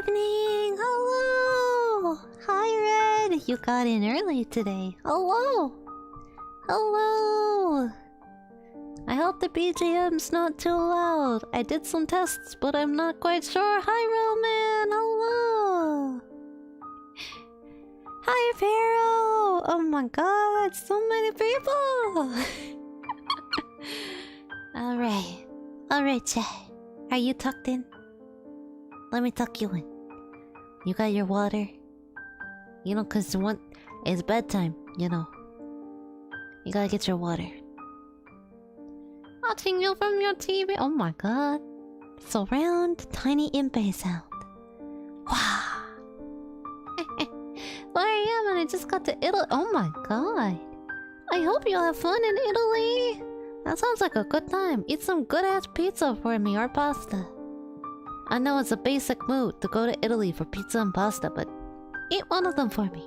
evening! Hello! Hi, Red! You got in early today. Hello! Hello! I hope the BGM's not too loud. I did some tests, but I'm not quite sure. Hi, Roman! Hello! Hi, Pharaoh! Oh my god, so many people! Alright. Alright, chat. Are you tucked in? Let me tuck you in. You got your water? You know, cause it's bedtime, you know. You gotta get your water. Watching you from your TV. Oh my god. Surround tiny Impey sound. Wow. Where I am and I just got to Italy. Oh my god. I hope you have fun in Italy. That sounds like a good time. Eat some good ass pizza for me or pasta. I know it's a basic move to go to Italy for pizza and pasta, but eat one of them for me.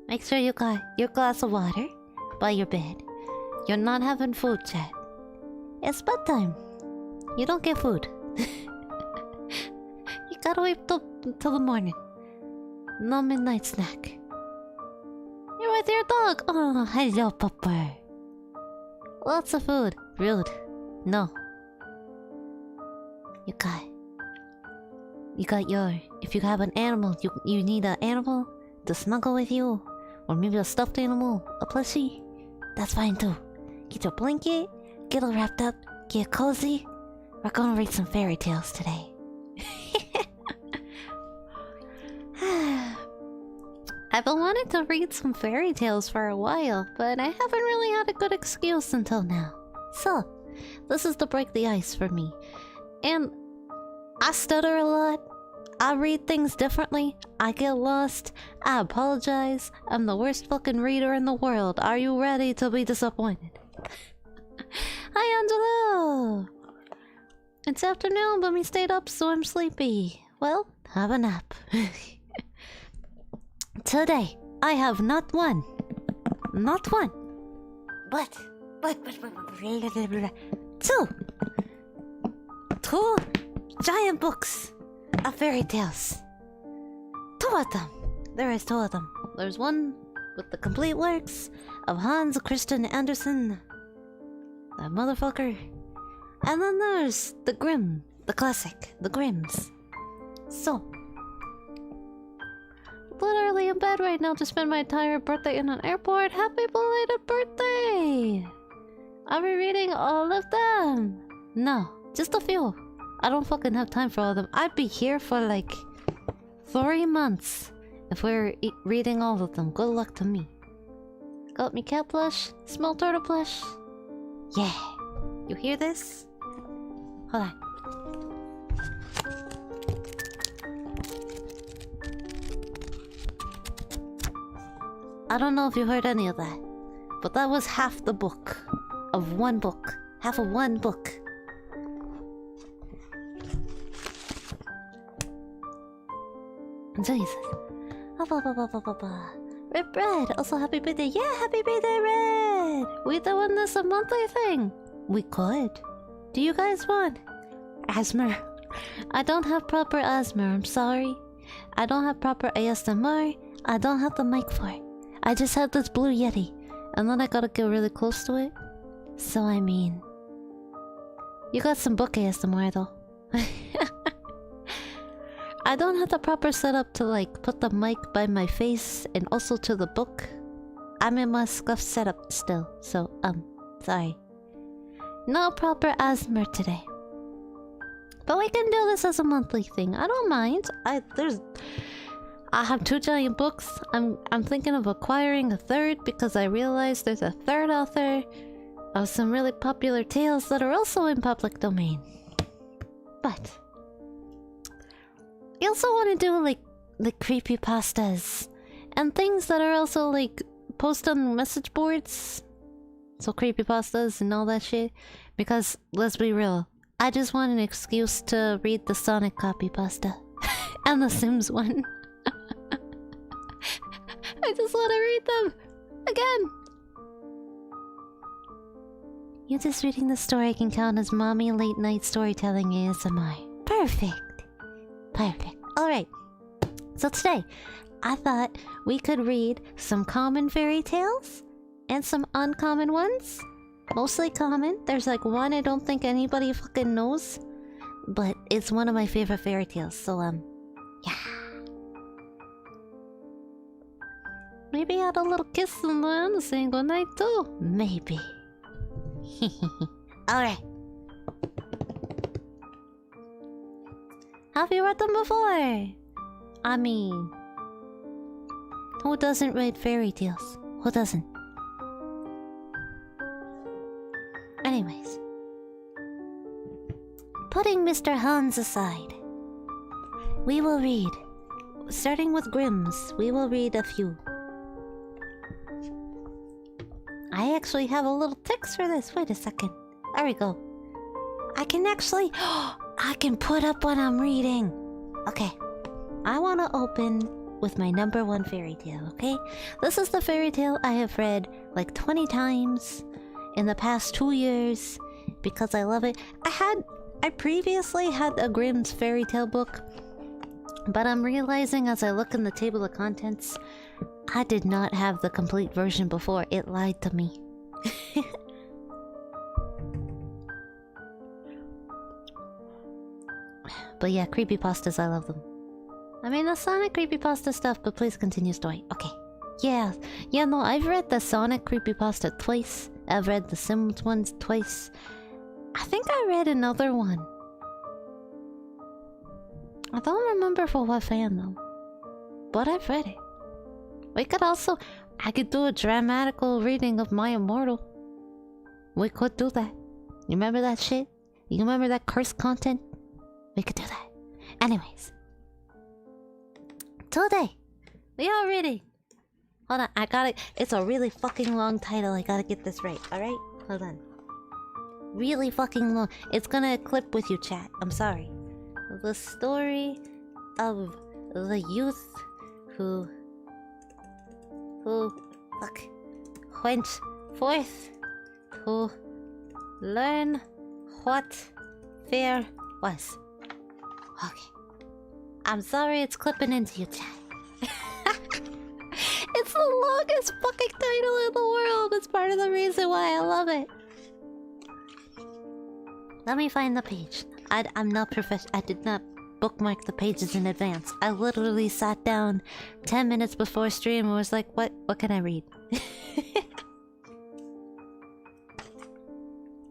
Make sure you got your glass of water by your bed. You're not having food, chat. It's bedtime. You don't get food. You gotta wait till the morning. No midnight snack. You're with your dog. Oh, hello, Pupper. Lots of food. Rude. No. You got your... If you have an animal, you need an animal to snuggle with you. Or maybe a stuffed animal, a plushie. That's fine too. Get your blanket, get all wrapped up, get cozy. We're gonna read some fairy tales today. I've been wanting to read some fairy tales for a while, but I haven't really had a good excuse until now. So, this is to break the ice for me. And I stutter a lot. I read things differently. I get lost. I apologize. I'm the worst fucking reader in the world. Are you ready to be disappointed? Hi, Angelo! It's afternoon, but we stayed up, so I'm sleepy. Well, have a nap. Today, I have not one, but two giant books of fairy tales. Two of them. There is two of them. There's one with the complete works of Hans Christian Andersen, that motherfucker, and then there's the Grimm, the classic, the Grimms. So, literally in bed right now to spend my entire birthday in an airport. Happy belated birthday! I'll be reading all of them. No, just a few. I don't fucking have time for all of them. I'd be here for like 3 months if we were reading all of them. Good luck to me. Got me cat plush, small turtle plush. Yeah. You hear this? Hold on. I don't know if you heard any of that, but that was half the book of one book. Half of one book. Jesus. Red Bread, also happy birthday. Yeah, happy birthday, Red! We doing this a monthly thing? We could. Do you guys want? Asthma. I don't have proper asthma, I'm sorry. I don't have proper ASMR. I don't have the mic for it. I just have this blue Yeti, and then I gotta get really close to it. So I mean... You got some book ASMR though. I don't have the proper setup to like put the mic by my face and also to the book. I'm in my scuffed setup still, so sorry. No proper asthma today. But we can do this as a monthly thing. I don't mind. I have 2 giant books. I'm thinking of acquiring a third because I realized there's a third author of some really popular tales that are also in public domain. But I also want to do like creepypastas and things that are also like post on message boards. So creepypastas and all that shit. Because let's be real, I just want an excuse to read the Sonic copypasta and the Sims one. I just want to read them again. You just reading the story can count as mommy late night storytelling ASMR. Perfect. Perfect. Alright. So today, I thought we could read some common fairy tales and some uncommon ones. Mostly common. There's like one I don't think anybody fucking knows. But it's one of my favorite fairy tales, so yeah. Maybe add a little kiss in the end and saying goodnight too. Maybe. Alright. Have you read them before? I mean, who doesn't read fairy tales? Who doesn't? Anyways. Putting Mr. Hans aside, we will read. Starting with Grimm's, we will read a few. I actually have a little text for this. Wait a second. There we go. I can actually... I can put up what I'm reading. Okay. I want to open with my number one fairy tale, okay? This is the fairy tale I have read like 20 times in the past 2 years because I love it. I previously had a Grimm's fairy tale book, but I'm realizing as I look in the table of contents, I did not have the complete version before. It lied to me. But yeah, creepypastas, I love them. I mean, the Sonic creepypasta stuff, but please continue story. Okay. Yeah. Yeah, no, I've read the Sonic creepypasta twice. I've read the Sims ones twice. I think I read another one. I don't remember for what fan though. But I've read it. We could also... I could do a dramatical reading of My Immortal. We could do that. You remember that shit? You remember that cursed content? We could do that. Anyways. Today, we are reading. Hold on, I got it. It's a really fucking long title. I gotta get this right, alright? Hold on. Really fucking long. It's gonna clip with you, chat. I'm sorry. The story of the youth who went forth to learn what fear was. Okay. I'm sorry it's clipping into you, chat. It's the longest fucking title in the world. It's part of the reason why I love it. Let me find the page. I'm not professional. I did not bookmark the pages in advance. I literally sat down 10 minutes before stream and was like, what can I read?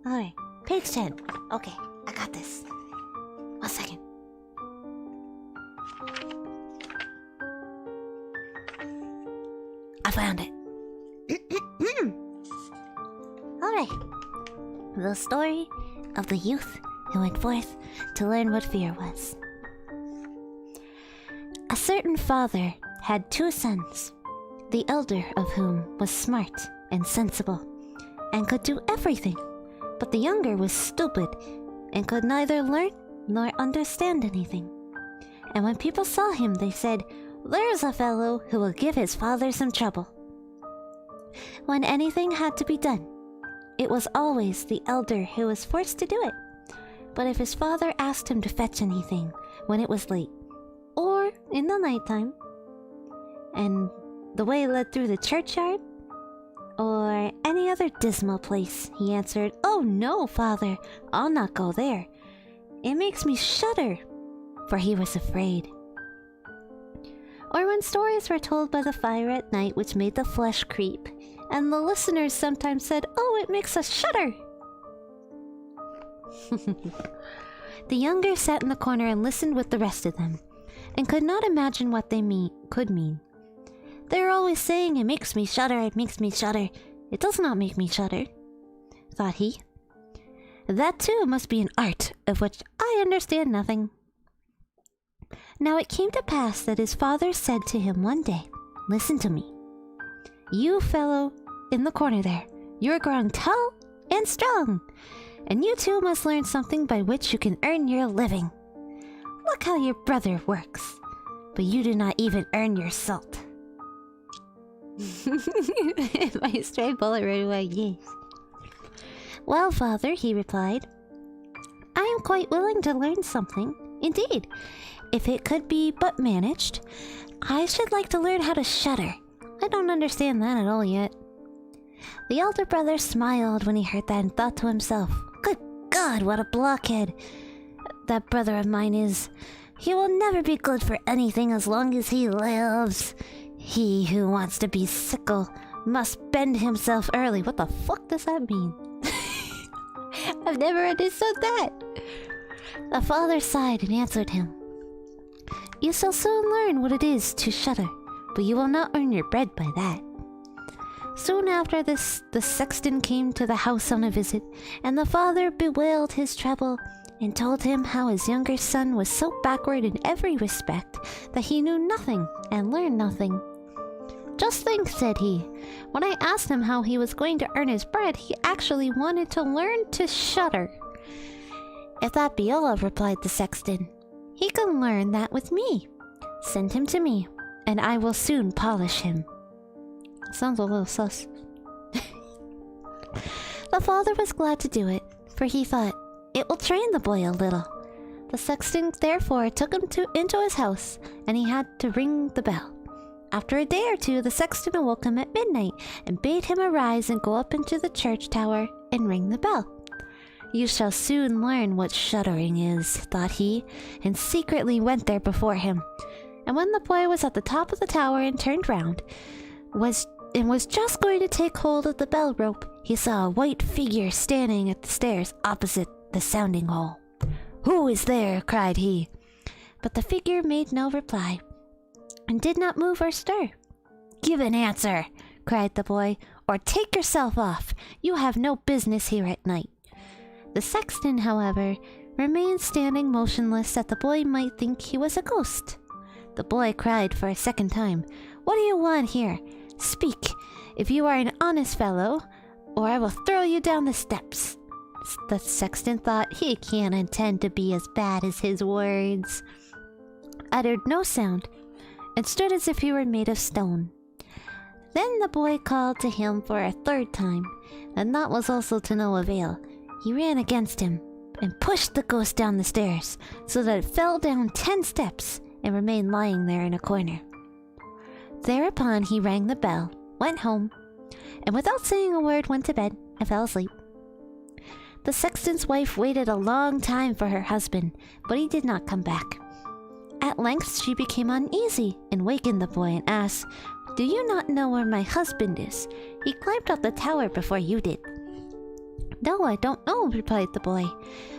Alright, page 10. Okay, I got this. 1 second. I found it. Alright. The story of the youth who went forth to learn what fear was. A certain father had 2 sons, the elder of whom was smart and sensible, and could do everything, but the younger was stupid, and could neither learn nor understand anything. And when people saw him, they said, "There's a fellow who will give his father some trouble." When anything had to be done, it was always the elder who was forced to do it. But if his father asked him to fetch anything when it was late, or in the nighttime, and the way led through the churchyard, or any other dismal place, he answered, "Oh no, father, I'll not go there. It makes me shudder," for he was afraid. Or when stories were told by the fire at night which made the flesh creep, and the listeners sometimes said, "Oh, it makes us shudder." The younger sat in the corner and listened with the rest of them, and could not imagine what they could mean. "They're always saying, 'It makes me shudder, it makes me shudder.' It does not make me shudder," thought he. "That too must be an art of which I understand nothing." Now it came to pass that his father said to him one day, "Listen to me. You fellow in the corner there, you're growing tall and strong, and you too must learn something by which you can earn your living. Look how your brother works, but you do not even earn your salt." My stray bullet right away, yes. "Well, father," he replied, "I am quite willing to learn something, Indeed, if it could be but managed, I should like to learn how to shudder. I don't understand that at all yet. The elder brother smiled when he heard that and thought to himself, "Good God, what a blockhead that brother of mine is. He will never be good for anything as long as he lives. He who wants to be sickle must bend himself early." What the fuck does that mean? I've never understood that. The father sighed and answered him, "You shall soon learn what it is to shudder, but you will not earn your bread by that." Soon after this, the sexton came to the house on a visit, and the father bewailed his trouble and told him how his younger son was so backward in every respect that he knew nothing and learned nothing. "Just think," said he, "when I asked him how he was going to earn his bread, he actually wanted to learn to shudder." "If that be all," replied the sexton, "he can learn that with me. Send him to me, and I will soon polish him." Sounds a little sus. The father was glad to do it, for he thought, "It will train the boy a little." The sexton therefore took him into his house, and he had to ring the bell. After a day or two, the sexton awoke him at midnight and bade him arise and go up into the church tower and ring the bell. "You shall soon learn what shuddering is," thought he, and secretly went there before him. And when the boy was at the top of the tower and turned round, was just going to take hold of the bell rope, he saw a white figure standing at the stairs opposite the sounding hole. "Who is there?" cried he. But the figure made no reply, and did not move or stir. "Give an answer," cried the boy, "or take yourself off. You have no business here at night." The sexton, however, remained standing motionless that the boy might think he was a ghost. The boy cried for a second time, "What do you want here? Speak, if you are an honest fellow, or I will throw you down the steps." The sexton thought, he can't intend to be as bad as his words, uttered no sound, and stood as if he were made of stone. Then the boy called to him for a third time, and that was also to no avail. He ran against him, and pushed the ghost down the stairs, so that it fell down 10 steps, and remained lying there in a corner. Thereupon he rang the bell, went home, and without saying a word went to bed and fell asleep. The sexton's wife waited a long time for her husband, but he did not come back. At length she became uneasy and wakened the boy and asked, "Do you not know where my husband is? He climbed up the tower before you did." "No, I don't know," replied the boy,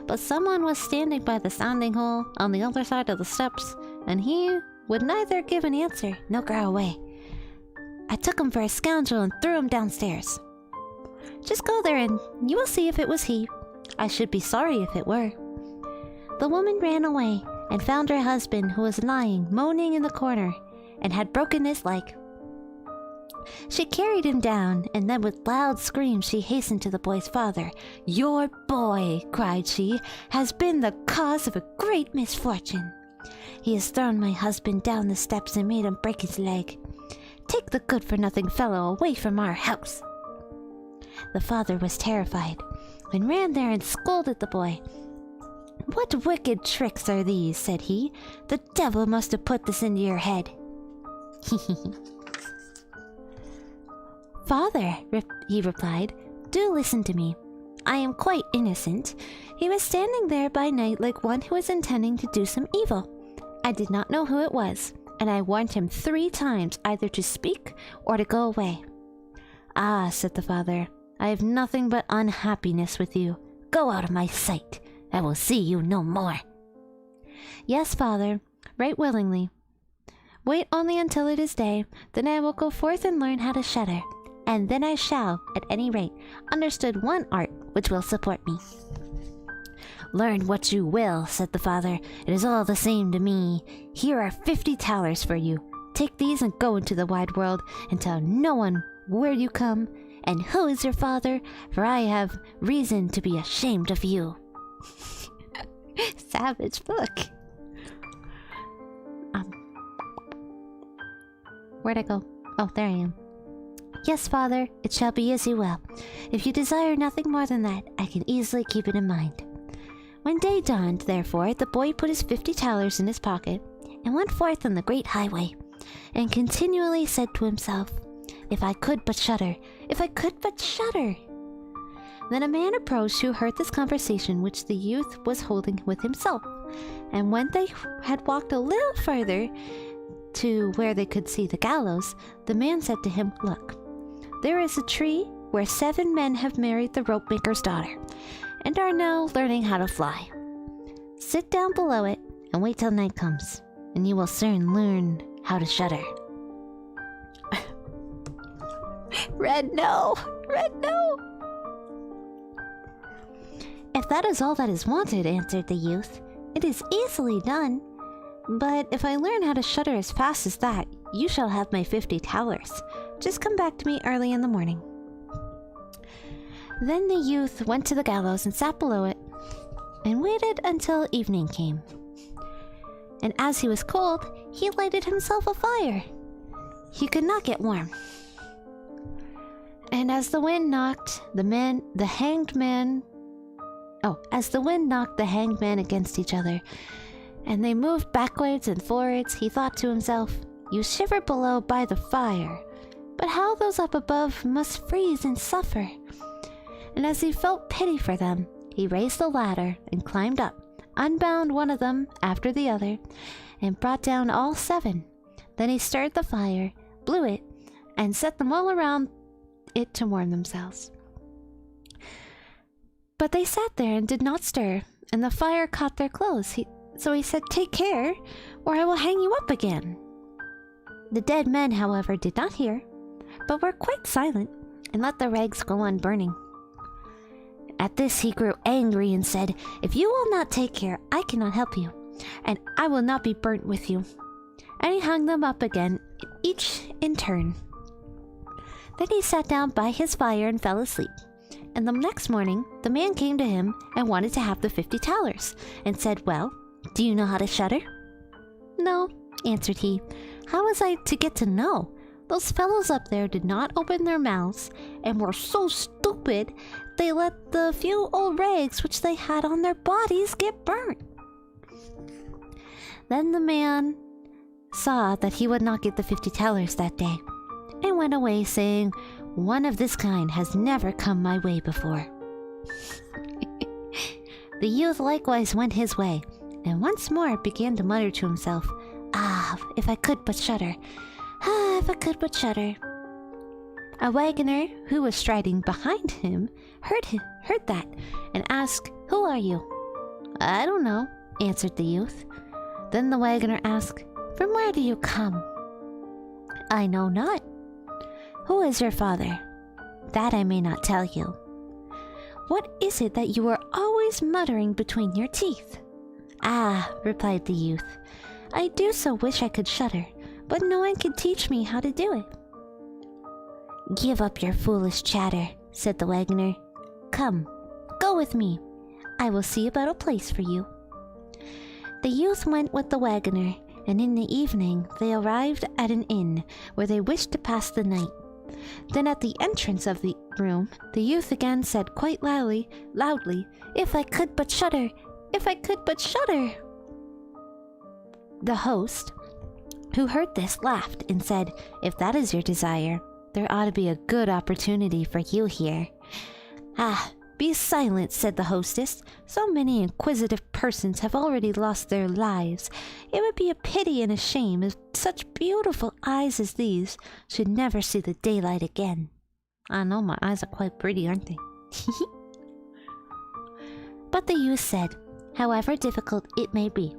"but someone was standing by the sounding hole on the other side of the steps, and he would neither give an answer nor go away. I took him for a scoundrel and threw him downstairs. Just go there and you will see if it was he. I should be sorry if it were." The woman ran away and found her husband, who was lying moaning in the corner and had broken his leg. She carried him down, and then with loud screams she hastened to the boy's father. "Your boy," cried she, "has been the cause of a great misfortune. He has thrown my husband down the steps and made him break his leg. Take the good-for-nothing fellow away from our house." The father was terrified, and ran there and scolded the boy. "What wicked tricks are these?" said he. "The devil must have put this into your head." "Father," he replied, "do listen to me. I am quite innocent. He was standing there by night like one who was intending to do some evil. I did not know who it was, and I warned him 3 times either to speak or to go away." "Ah," said the father, "I have nothing but unhappiness with you. Go out of my sight. I will see you no more." "Yes, father, right willingly. Wait only until it is day, then I will go forth and learn how to shudder, and then I shall, at any rate, understand one art which will support me." "Learn what you will," said the father. "It is all the same to me. Here are 50 thalers for you. Take these and go into the wide world, and tell no one where you come and who is your father, for I have reason to be ashamed of you." Savage book. Where'd I go? Oh, there I am. "Yes, father, it shall be as you will. If you desire nothing more than that, I can easily keep it in mind." When day dawned, therefore, the boy put his 50 thalers in his pocket and went forth on the great highway, and continually said to himself, "If I could but shudder! If I could but shudder!" Then a man approached who heard this conversation which the youth was holding with himself, and when they had walked a little further to where they could see the gallows, the man said to him, "Look, there is a tree where 7 men have married the rope maker's daughter, and are now learning how to fly. Sit down below it and wait till night comes, and you will soon learn how to shudder." Red, no! Red, no! "If that is all that is wanted," answered the youth, "it is easily done. But if I learn how to shudder as fast as that, you shall have my 50 thalers. Just come back to me early in the morning." Then the youth went to the gallows and sat below it, and waited until evening came. And as he was cold, he lighted himself a fire. He could not get warm. And as the wind knocked the hanged man against each other, and they moved backwards and forwards, he thought to himself, "You shiver below by the fire, but how those up above must freeze and suffer." And as he felt pity for them, he raised the ladder and climbed up, unbound one of them after the other, and brought down all 7. Then he stirred the fire, blew it, and set them all around it to warm themselves. But they sat there and did not stir, and the fire caught their clothes. So he said, "Take care, or I will hang you up again." The dead men, however, did not hear, but were quite silent, and let the rags go on burning. At this he grew angry and said, "If you will not take care, I cannot help you, and I will not be burnt with you." And he hung them up again, each in turn. Then he sat down by his fire and fell asleep. And the next morning, the man came to him and wanted to have the 50 thalers, and said, "Well, do you know how to shudder?" "No," answered he. "How was I to get to know? Those fellows up there did not open their mouths, and were so stupid they let the few old rags which they had on their bodies get burnt." Then the man saw that he would not get the 50 thalers that day, and went away, saying, "One of this kind has never come my way before." The youth likewise went his way, and once more began to mutter to himself, "Ah, if I could but shudder! Ah, if I could but shudder!" A wagoner who was striding behind him heard that, and asked, "Who are you?" "I don't know," answered the youth. Then the wagoner asked, "From where do you come?" "I know not." "Who is your father?" "That I may not tell you." "What is it that you are always muttering between your teeth?" "Ah," replied the youth, "I do so wish I could shudder, but no one can teach me how to do it." "Give up your foolish chatter," said the wagoner. "Come, go with me. I will see about a place for you." The youth went with the wagoner, and in the evening they arrived at an inn where they wished to pass the night. Then at the entrance of the room, the youth again said quite loudly, "If I could but shudder! If I could but shudder!" The host, who heard this, laughed and said, "If that is your desire, there ought to be a good opportunity for you here." "Ah, be silent," said the hostess. "So many inquisitive persons have already lost their lives. It would be a pity and a shame if such beautiful eyes as these should never see the daylight again." "I know, my eyes are quite pretty, aren't they?" But the youth said, "However difficult it may be,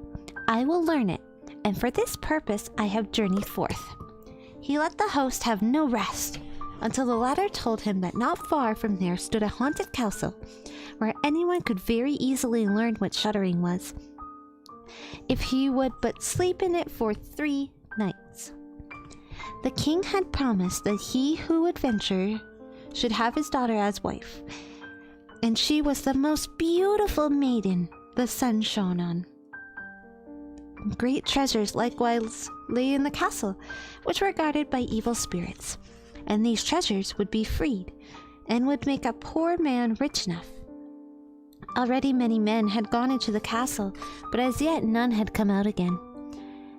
I will learn it, and for this purpose I have journeyed forth." He let the host have no rest, until the latter told him that not far from there stood a haunted castle, where anyone could very easily learn what shuddering was, if he would but sleep in it for 3 nights. The king had promised that he who would venture should have his daughter as wife, and she was the most beautiful maiden the sun shone on. Great treasures likewise lay in the castle, which were guarded by evil spirits, and these treasures would be freed, and would make a poor man rich enough. Already many men had gone into the castle, but as yet none had come out again.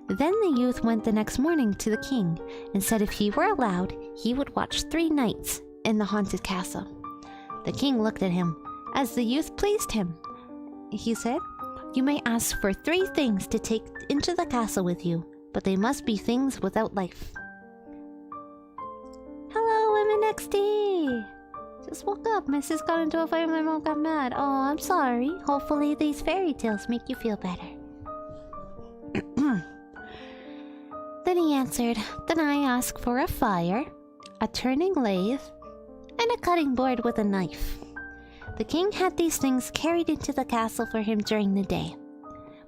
Then the youth went the next morning to the king, and said if he were allowed, he would watch 3 nights in the haunted castle. The king looked at him, as the youth pleased him. He said, "You may ask for 3 things to take into the castle with you, but they must be things without life." Hello, Women XD! Just woke up. My sis got into a fight and my mom got mad. Oh, I'm sorry. Hopefully these fairy tales make you feel better. Then he answered, "Then I ask for a fire, a turning lathe, and a cutting board with a knife." The king had these things carried into the castle for him during the day.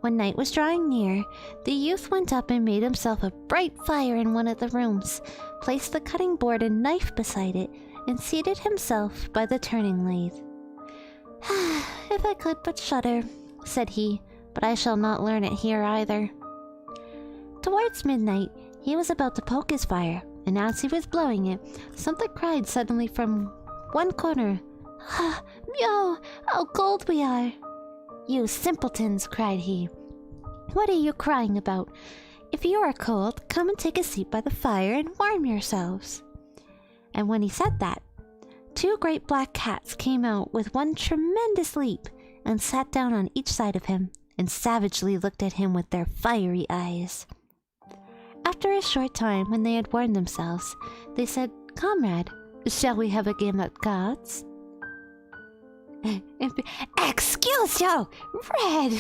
When night was drawing near, the youth went up and made himself a bright fire in one of the rooms, placed the cutting board and knife beside it, and seated himself by the turning lathe. "If I could but shudder," said he, "but I shall not learn it here either." Towards midnight, he was about to poke his fire, and as he was blowing it, something cried suddenly from one corner, "Meow! How cold we are!" "You simpletons!" cried he. "What are you crying about? If you are cold, come and take a seat by the fire and warm yourselves." And when he said that, 2 great black cats came out with one tremendous leap and sat down on each side of him and savagely looked at him with their fiery eyes. After a short time, when they had warmed themselves, they said, "Comrade, shall we have a game at cards?" "Excuse you, Red!"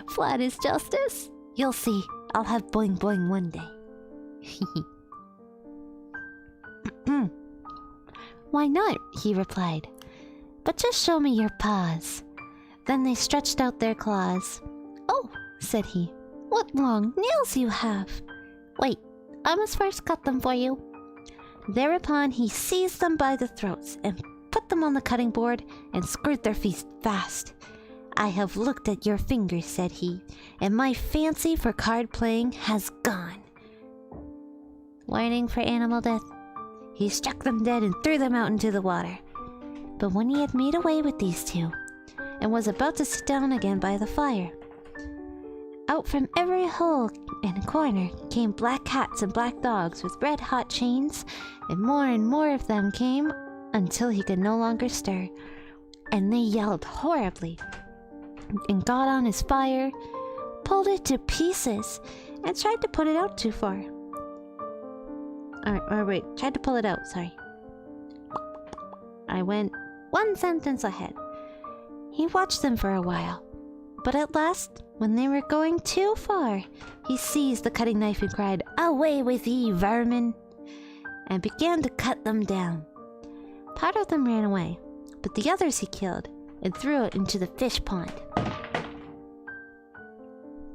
"Flat is justice. You'll see, I'll have boing boing one day." "Why not?" he replied. "But just show me your paws." Then they stretched out their claws. "Oh," said he, "what long nails you have! Wait, I must first cut them for you." Thereupon he seized them by the throats and put them on the cutting board and screwed their feet fast. "I have looked at your fingers," said he, "and my fancy for card playing has gone." Warning for animal death. He struck them dead and threw them out into the water. But when he had made away with these 2, and was about to sit down again by the fire, out from every hole and corner came black cats and black dogs with red-hot chains, and more of them came until he could no longer stir, and they yelled horribly, and got on his fire, pulled it to pieces, and tried to put it out too far. Tried to pull it out, sorry. I went 1 sentence ahead. He watched them for a while, but at last, when they were going too far, he seized the cutting knife and cried, "Away with ye, vermin!" and began to cut them down. Part of them ran away, but the others he killed and threw it into the fish pond.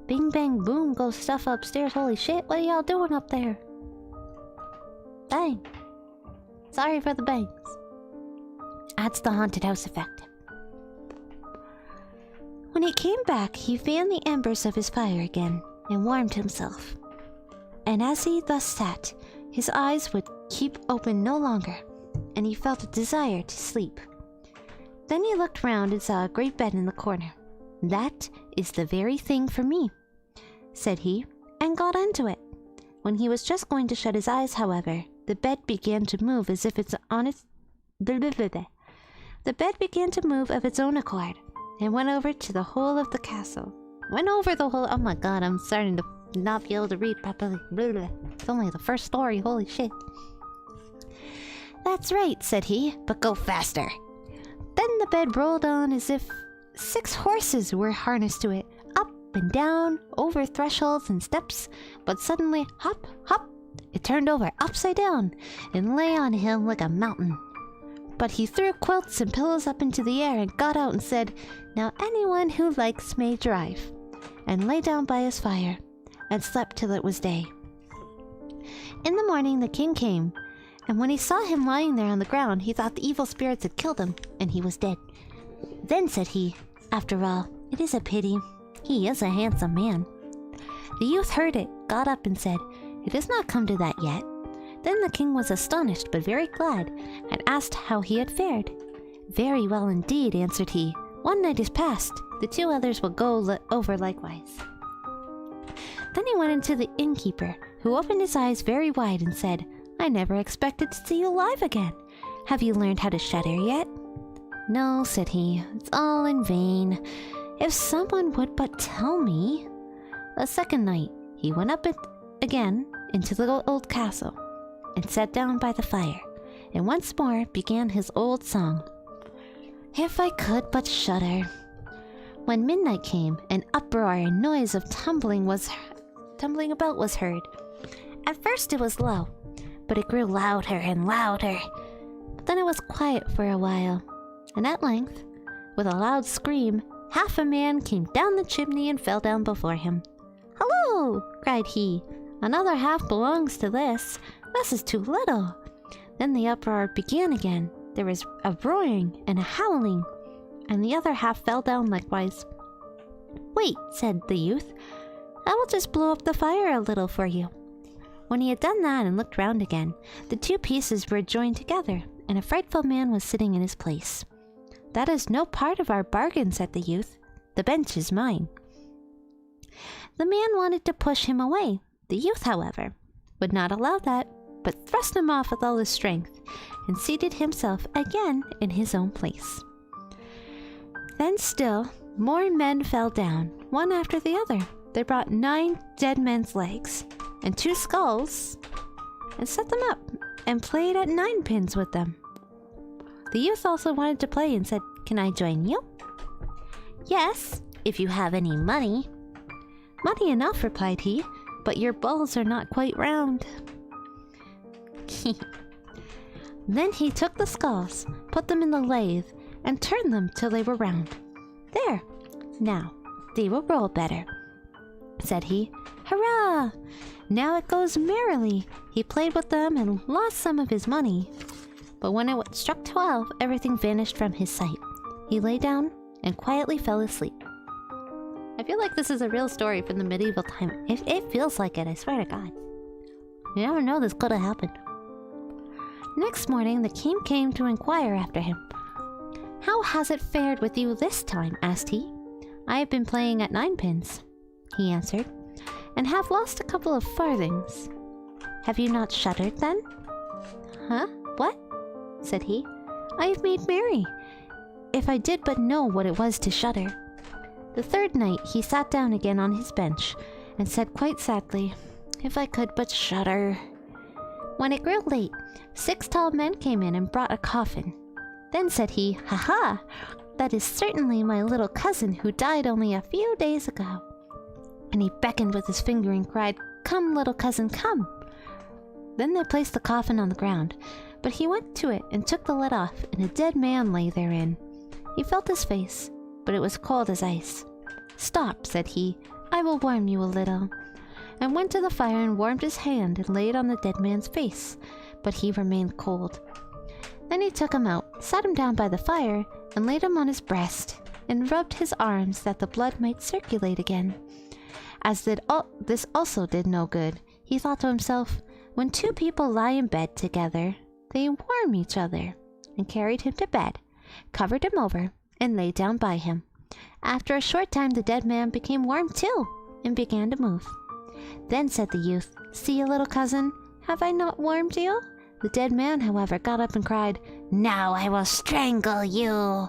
Bing bang boom goes stuff upstairs. Holy shit, what are y'all doing up there? Bang. Sorry for the bangs. That's the haunted house effect. When he came back, he fanned the embers of his fire again and warmed himself. And as he thus sat, his eyes would keep open no longer, and he felt a desire to sleep. Then he looked round and saw a great bed in the corner. "That is the very thing for me," said he, and got onto it. When he was just going to shut his eyes, however, the bed began to move as if it's on its... The bed began to move of its own accord, and went over to the whole of the castle. Went over the whole... Oh my god, I'm starting to not be able to read properly. It's only the first story, holy shit. "That's right," said he, "but go faster." Then the bed rolled on as if 6 horses were harnessed to it, up and down, over thresholds and steps, but suddenly, hop, hop, it turned over upside down, and lay on him like a mountain. But he threw quilts and pillows up into the air and got out and said, "Now anyone who likes may drive," and lay down by his fire, and slept till it was day. In the morning the king came, and when he saw him lying there on the ground, he thought the evil spirits had killed him, and he was dead. Then said he, "After all, it is a pity. He is a handsome man." The youth heard it, got up and said, "It has not come to that yet." Then the king was astonished but very glad, and asked how he had fared. Very well indeed, answered he. One night is past. The 2 others will go over likewise. Then he went into the innkeeper, who opened his eyes very wide and said, I never expected to see you alive again. Have you learned how to shudder yet? No, said he. It's all in vain. If someone would but tell me. The second night, he went up again into the old castle, and sat down by the fire, and once more began his old song. If I could but shudder. When midnight came, an uproar and noise of tumbling about was heard. At first it was low, but it grew louder and louder. But then it was quiet for a while, and at length, with a loud scream, half a man came down the chimney and fell down before him. Hello! Cried he. Another half belongs to this. This is too little. Then the uproar began again. There was a roaring and a howling, and the other half fell down likewise. Wait, said the youth. I will just blow up the fire a little for you. When he had done that and looked round again, the 2 pieces were joined together, and a frightful man was sitting in his place. That is no part of our bargain, said the youth. The bench is mine. The man wanted to push him away. The youth, however, would not allow that, but thrust him off with all his strength, and seated himself again in his own place. Then still more men fell down, one after the other. They brought 9 dead men's legs, and 2 skulls, and set them up, and played at 9-pins with them. The youth also wanted to play, and said, Can I join you? Yes, if you have any money. Money enough, replied he, but your balls are not quite round. Then he took the skulls, put them in the lathe, and turned them till they were round. There! Now, they will roll better, said he. Hurrah! Now it goes merrily. He played with them and lost some of his money. But when it struck 12, everything vanished from his sight. He lay down and quietly fell asleep. I feel like this is a real story from the medieval time. It feels like it, I swear to God. You never know this could have happened. Next morning, the king came to inquire after him. How has it fared with you this time? Asked he. I have been playing at 9-pins, he answered, and have lost a couple of farthings. Have you not shuddered then? Huh? What? Said he. I have made merry. If I did but know what it was to shudder. The third night he sat down again on his bench, and said quite sadly, If I could but shudder. When it grew late, 6 tall men came in and brought a coffin. Then said he, Ha ha! That is certainly my little cousin who died only a few days ago. And he beckoned with his finger and cried, Come, little cousin, come! Then they placed the coffin on the ground, but he went to it and took the lid off, and a dead man lay therein. He felt his face, but it was cold as ice. Stop, said he, I will warm you a little, and went to the fire and warmed his hand and laid on the dead man's face, but he remained cold. Then he took him out, sat him down by the fire, and laid him on his breast, and rubbed his arms that the blood might circulate again. As this also did no good, he thought to himself, when 2 people lie in bed together, they warm each other, and carried him to bed, covered him over, and lay down by him. After a short time the dead man became warm too, and began to move. Then said the youth, See, you little cousin, have I not warmed you? The dead man, however, got up and cried, Now I will strangle you.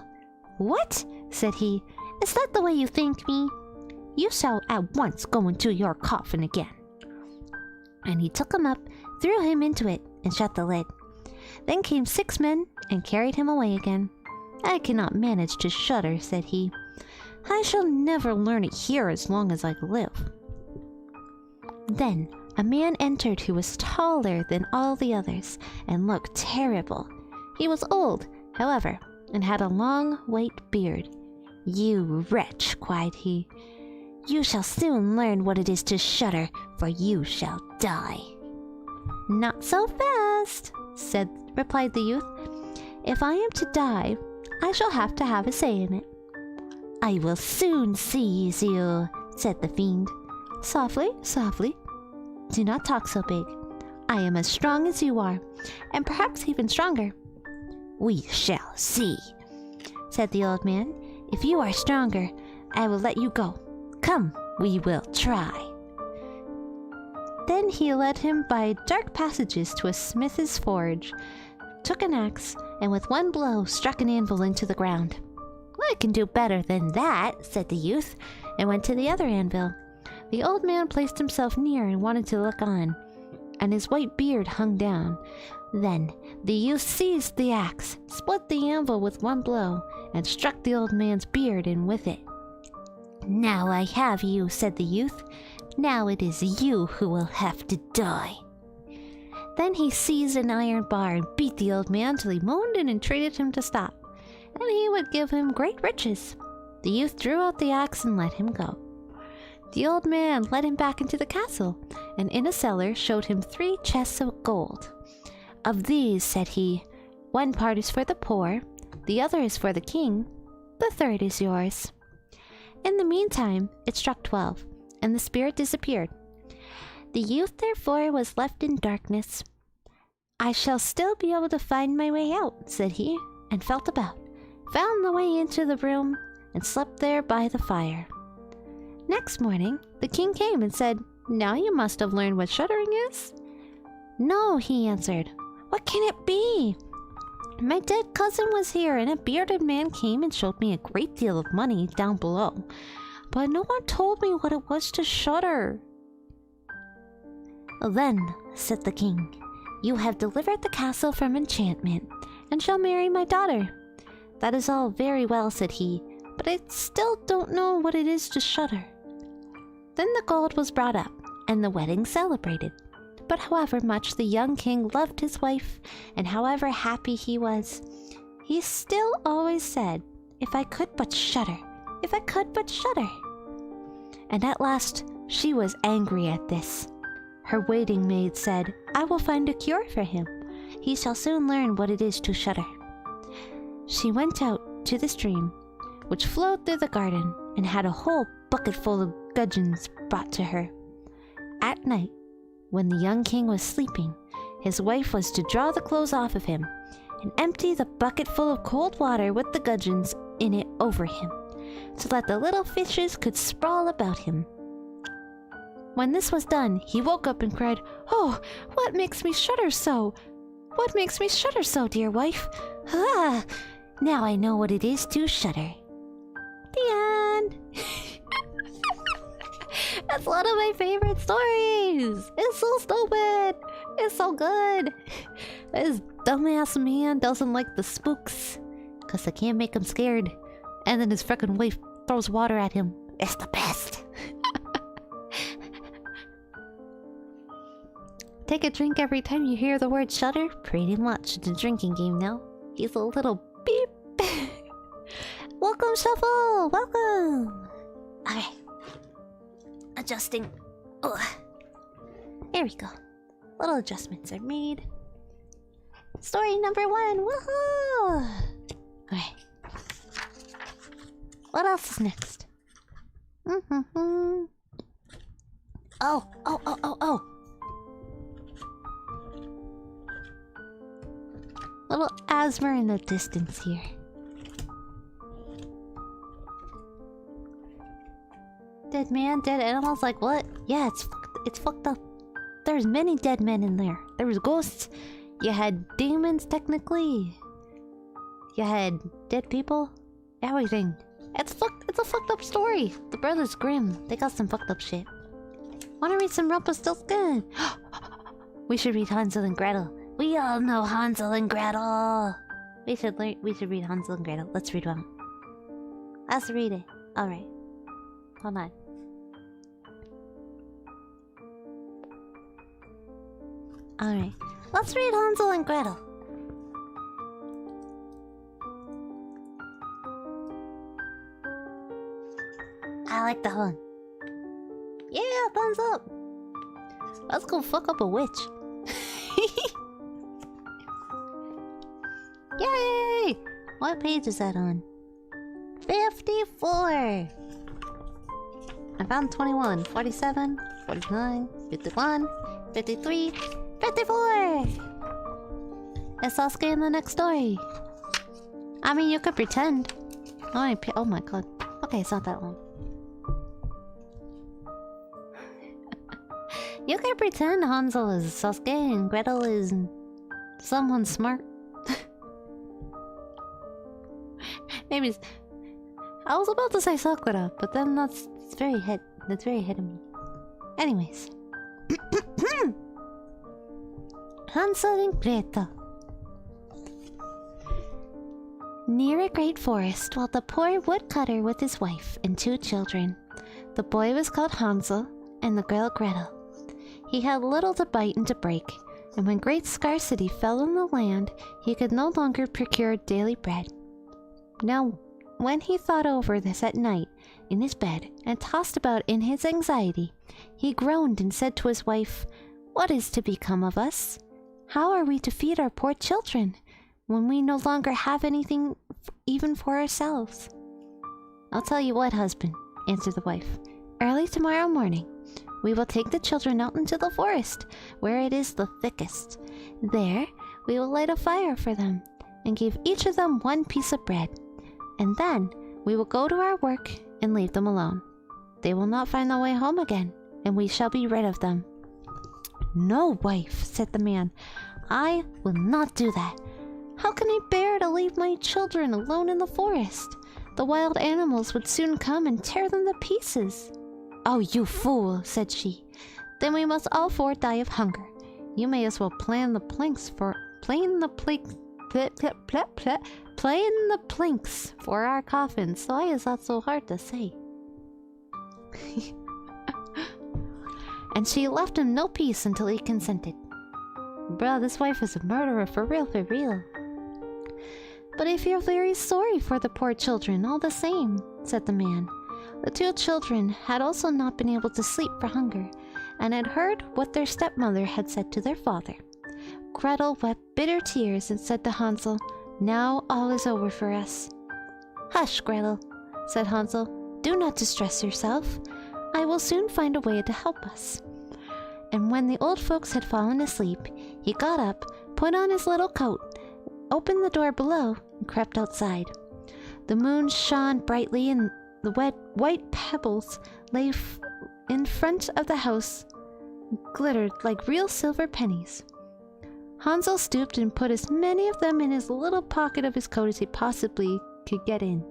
What? Said he. Is that the way you think me? You shall at once go into your coffin again. And he took him up, threw him into it, and shut the lid. Then came 6 men, and carried him away again. I cannot manage to shudder, said he. I shall never learn it here as long as I live. Then a man entered who was taller than all the others, and looked terrible. He was old, however, and had a long white beard. You wretch, cried he. You shall soon learn what it is to shudder, for you shall die. Not so fast, replied the youth. If I am to die, I shall have to have a say in it. I will soon seize you, said the fiend. Softly, softly. Do not talk so big. I am as strong as you are, and perhaps even stronger. We shall see. said the old man. "If you are stronger, I will let you go. Come, we will try." Then he led him by dark passages to a smith's forge, took an axe, and with one blow struck an anvil into the ground. "I can do better than that," said the youth, and went to the other anvil. The old man placed himself near and wanted to look on, and his white beard hung down. Then the youth seized the axe, split the anvil with one blow, and struck the old man's beard in with it. "Now I have you," said the youth. "Now it is you who will have to die." Then he seized an iron bar and beat the old man till he moaned and entreated him to stop, and he would give him great riches. The youth drew out the axe and let him go. The old man led him back into the castle, and in a cellar showed him 3 chests of gold. "Of these," said he, "one part is for the poor, the other is for the king, the third is yours." In the meantime, it struck 12, and the spirit disappeared. The youth therefore was left in darkness. "I shall still be able to find my way out," said he, and felt about, found the way into the room, and slept there by the fire. Next morning, the king came and said, "Now you must have learned what shuddering is." "No," he answered. "What can it be?" "My dead cousin was here, and a bearded man came and showed me a great deal of money down below, but no one told me what it was to shudder." "Then," said the king, "you have delivered the castle from enchantment, and shall marry my daughter." "That is all very well," said he, "but I still don't know what it is to shudder." Then the gold was brought up, and the wedding celebrated. But however much the young king loved his wife, and however happy he was, he still always said, "If I could but shudder, if I could but shudder." And at last she was angry at this. Her waiting maid said, "I will find a cure for him. He shall soon learn what it is to shudder." She went out to the stream, which flowed through the garden, and had a whole bucket full of gudgeons brought to her. At night, when the young king was sleeping, his wife was to draw the clothes off of him, and empty the bucket full of cold water with the gudgeons in it over him, so that the little fishes could sprawl about him. When this was done, he woke up and cried, "Oh, what makes me shudder so? What makes me shudder so, dear wife? Ah, now I know what it is to shudder." The end. That's one of my favorite stories. It's so stupid. It's so good. This dumbass man doesn't like the spooks because they can't make him scared. And then his frickin' wife throws water at him. It's the best. Take a drink every time you hear the word shudder. Pretty much the drinking game now. He's a little beep. Welcome, Shuffle. Welcome. Alright. Adjusting. Oh. There we go. Little adjustments are made. Story number 1. Woohoo! Okay. What else is next? Oh. Little asthma in the distance here. Dead man, dead animals, like what? Yeah, it's fucked up. There's many dead men in there. There was ghosts. You had demons, technically. You had dead people. Everything. It's a fucked up story. The Brothers Grimm, they got some fucked up shit. Wanna read some Rumpelstiltskin? We should read Hansel and Gretel. We all know Hansel and Gretel. We should read Hansel and Gretel. Let's read one. Let's read it. Alright. Hold on. Alright. Let's read Hansel and Gretel. I like that one. Yeah, thumbs up. Let's go fuck up a witch. Yay! What page is that on? 54! I found 21, 47, 49, 51, 53, 54! Is Sasuke in the next story? I mean, you could pretend. Oh my god. Okay, it's not that long. You can pretend Hansel is Sasuke and Gretel is someone smart. Maybe I was about to say Sakura, but then that's very hit me. Anyways. Hansel and Gretel. Near a great forest dwelt a poor woodcutter with his wife and 2 children. The boy was called Hansel and the girl Gretel. He had little to bite and to break, and when great scarcity fell on the land, he could no longer procure daily bread. Now, when he thought over this at night in his bed and tossed about in his anxiety, he groaned and said to his wife, "What is to become of us? How are we to feed our poor children when we no longer have anything even for ourselves?" "I'll tell you what, husband," answered the wife. "Early tomorrow morning, we will take the children out into the forest, where it is the thickest. There, we will light a fire for them, and give each of them 1 piece of bread. And then, we will go to our work and leave them alone. They will not find their way home again, and we shall be rid of them." "No, wife," said the man. "I will not do that. How can I bear to leave my children alone in the forest? The wild animals would soon come and tear them to pieces." "Oh, you fool," said she. "Then we must all 4 die of hunger. You may as well plan the planks for our coffins." Why is that so hard to say? And she left him no peace until he consented. Bruh, this wife is a murderer for real, for real. "But I feel very sorry for the poor children, all the same," said the man. The 2 children had also not been able to sleep for hunger, and had heard what their stepmother had said to their father. Gretel wept bitter tears and said to Hansel, "Now all is over for us." "Hush, Gretel," said Hansel. "Do not distress yourself. I will soon find a way to help us." And when the old folks had fallen asleep, he got up, put on his little coat, opened the door below, and crept outside. The moon shone brightly, and the white pebbles lay in front of the house glittered like real silver pennies. Hansel stooped and put as many of them in his little pocket of his coat as he possibly could get in.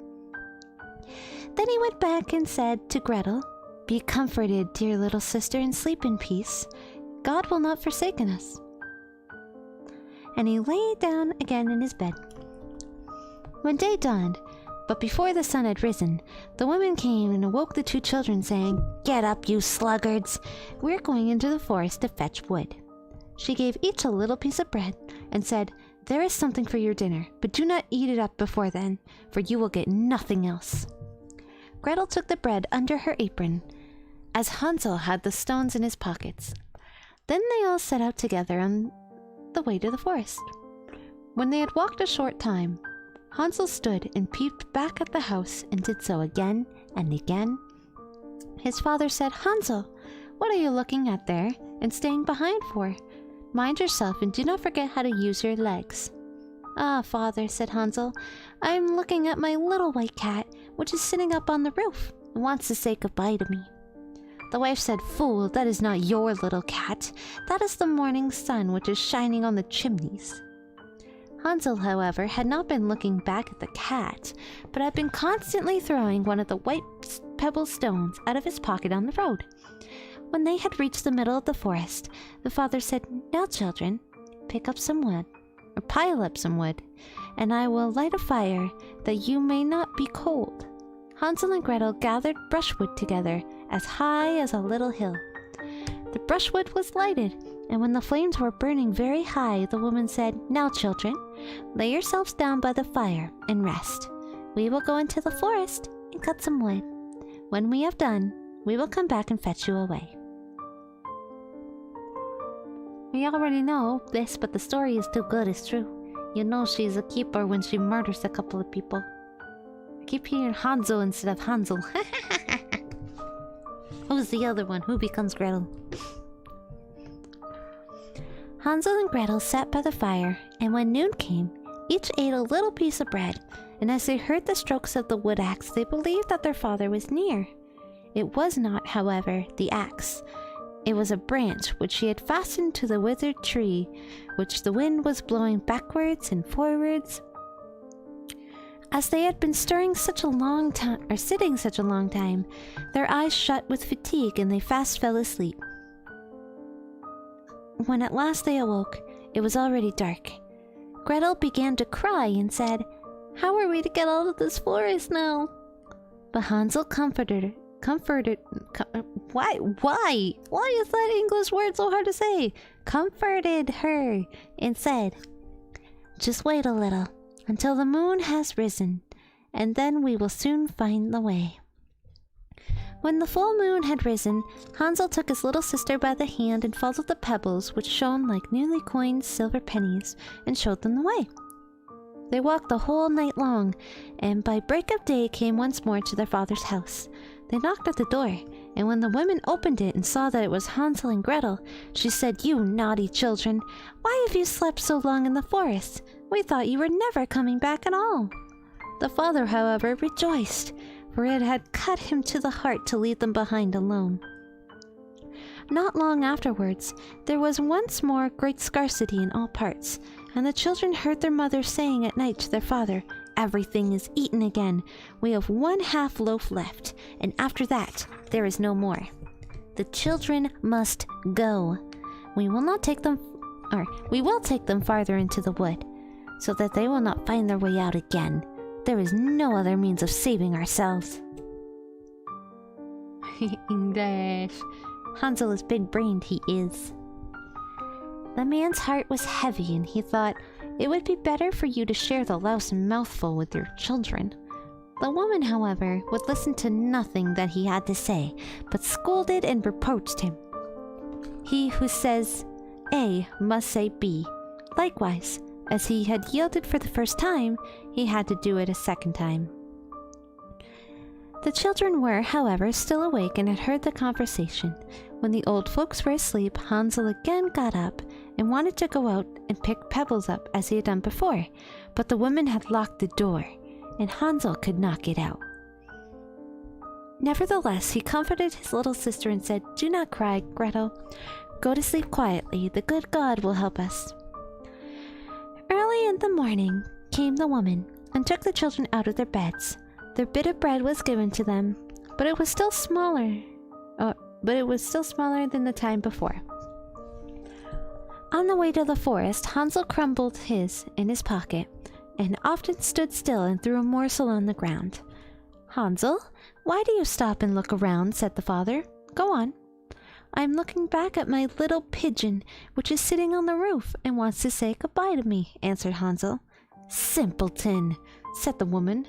Then he went back and said to Gretel, "Be comforted, dear little sister, and sleep in peace. God will not forsaken us." And he lay down again in his bed. When day dawned, but before the sun had risen, the woman came and awoke the 2 children, saying, "Get up, you sluggards! We're going into the forest to fetch wood." She gave each a little piece of bread, and said, "There is something for your dinner, but do not eat it up before then, for you will get nothing else." Gretel took the bread under her apron, as Hansel had the stones in his pockets. Then they all set out together on the way to the forest. When they had walked a short time, Hansel stood and peeped back at the house, and did so again and again. His father said, "Hansel, what are you looking at there and staying behind for? Mind yourself and do not forget how to use your legs." "Ah, father," said Hansel, "I am looking at my little white cat, which is sitting up on the roof and wants to say goodbye to me." The wife said, "Fool, that is not your little cat. That is the morning sun which is shining on the chimneys." Hansel, however, had not been looking back at the cat, but had been constantly throwing one of the white pebble stones out of his pocket on the road. When they had reached the middle of the forest, the father said, "Now, children, pick up some wood, or pile up some wood, and I will light a fire that you may not be cold." Hansel and Gretel gathered brushwood together as high as a little hill. The brushwood was lighted, and when the flames were burning very high, the woman said, "Now, children, lay yourselves down by the fire and rest. We will go into the forest and cut some wood. When we have done, we will come back and fetch you away." We already know this, but the story is too good, it's true. You know she's a keeper when she murders a couple of people. I keep hearing Hansel instead of Hansel. Who's the other one? Who becomes Gretel? Hansel and Gretel sat by the fire, and when noon came, each ate a little piece of bread, and as they heard the strokes of the wood axe, they believed that their father was near. It was not, however, the axe. It was a branch which he had fastened to the withered tree, which the wind was blowing backwards and forwards. As they had been sitting such a long time, their eyes shut with fatigue, and they fast fell asleep. When at last they awoke, it was already dark. Gretel began to cry and said, "How are we to get out of this forest now?" But Hansel comforted. Why is that English word so hard to say? Comforted her and said, "Just wait a little until the moon has risen, and then we will soon find the way." When the full moon had risen, Hansel took his little sister by the hand and followed the pebbles, which shone like newly coined silver pennies, and showed them the way. They walked the whole night long, and by break of day came once more to their father's house. They knocked at the door, and when the woman opened it and saw that it was Hansel and Gretel, she said, "You naughty children, why have you slept so long in the forest? We thought you were never coming back at all." The father, however, rejoiced, for it had cut him to the heart to leave them behind alone. Not long afterwards, there was once more great scarcity in all parts, and the children heard their mother saying at night to their father, "Everything is eaten again. We have 1/2 loaf left, and after that there is no more. The children must go. We will take them farther into the wood, so that they will not find their way out again. There is no other means of saving ourselves." English. Hansel is big-brained, he is. The man's heart was heavy, and he thought, "It would be better for you to share the louse mouthful with your children." The woman, however, would listen to nothing that he had to say, but scolded and reproached him. He who says A must say B. Likewise, as he had yielded for the first time, he had to do it a second time. The children were, however, still awake and had heard the conversation. When the old folks were asleep, Hansel again got up and wanted to go out and pick pebbles up as he had done before, but the woman had locked the door, and Hansel could not get out. Nevertheless, he comforted his little sister and said, "Do not cry, Gretel. Go to sleep quietly. The good God will help us." Early in the morning came the woman and took the children out of their beds. Their bit of bread was given to them, but it was still smaller than the time before. On the way to the forest, Hansel crumbled his in his pocket, and often stood still and threw a morsel on the ground. "Hansel, why do you stop and look around?" said the father. "Go on." "I am looking back at my little pigeon, which is sitting on the roof and wants to say goodbye to me," answered Hansel. "Simpleton," said the woman.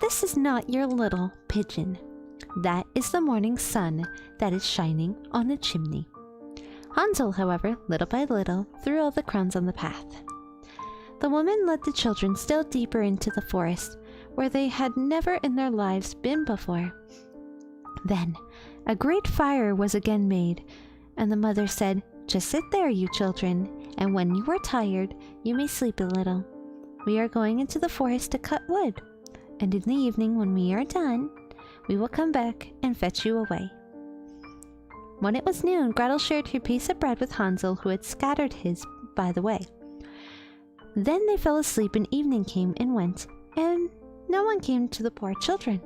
"This is not your little pigeon. That is the morning sun that is shining on the chimney." Hansel, however, little by little, threw all the crumbs on the path. The woman led the children still deeper into the forest, where they had never in their lives been before. Then a great fire was again made, and the mother said, "Just sit there, you children, and when you are tired, you may sleep a little. We are going into the forest to cut wood, and in the evening, when we are done, we will come back and fetch you away." When it was noon, Gretel shared her piece of bread with Hansel, who had scattered his by the way. Then they fell asleep, and evening came and went, and no one came to the poor children.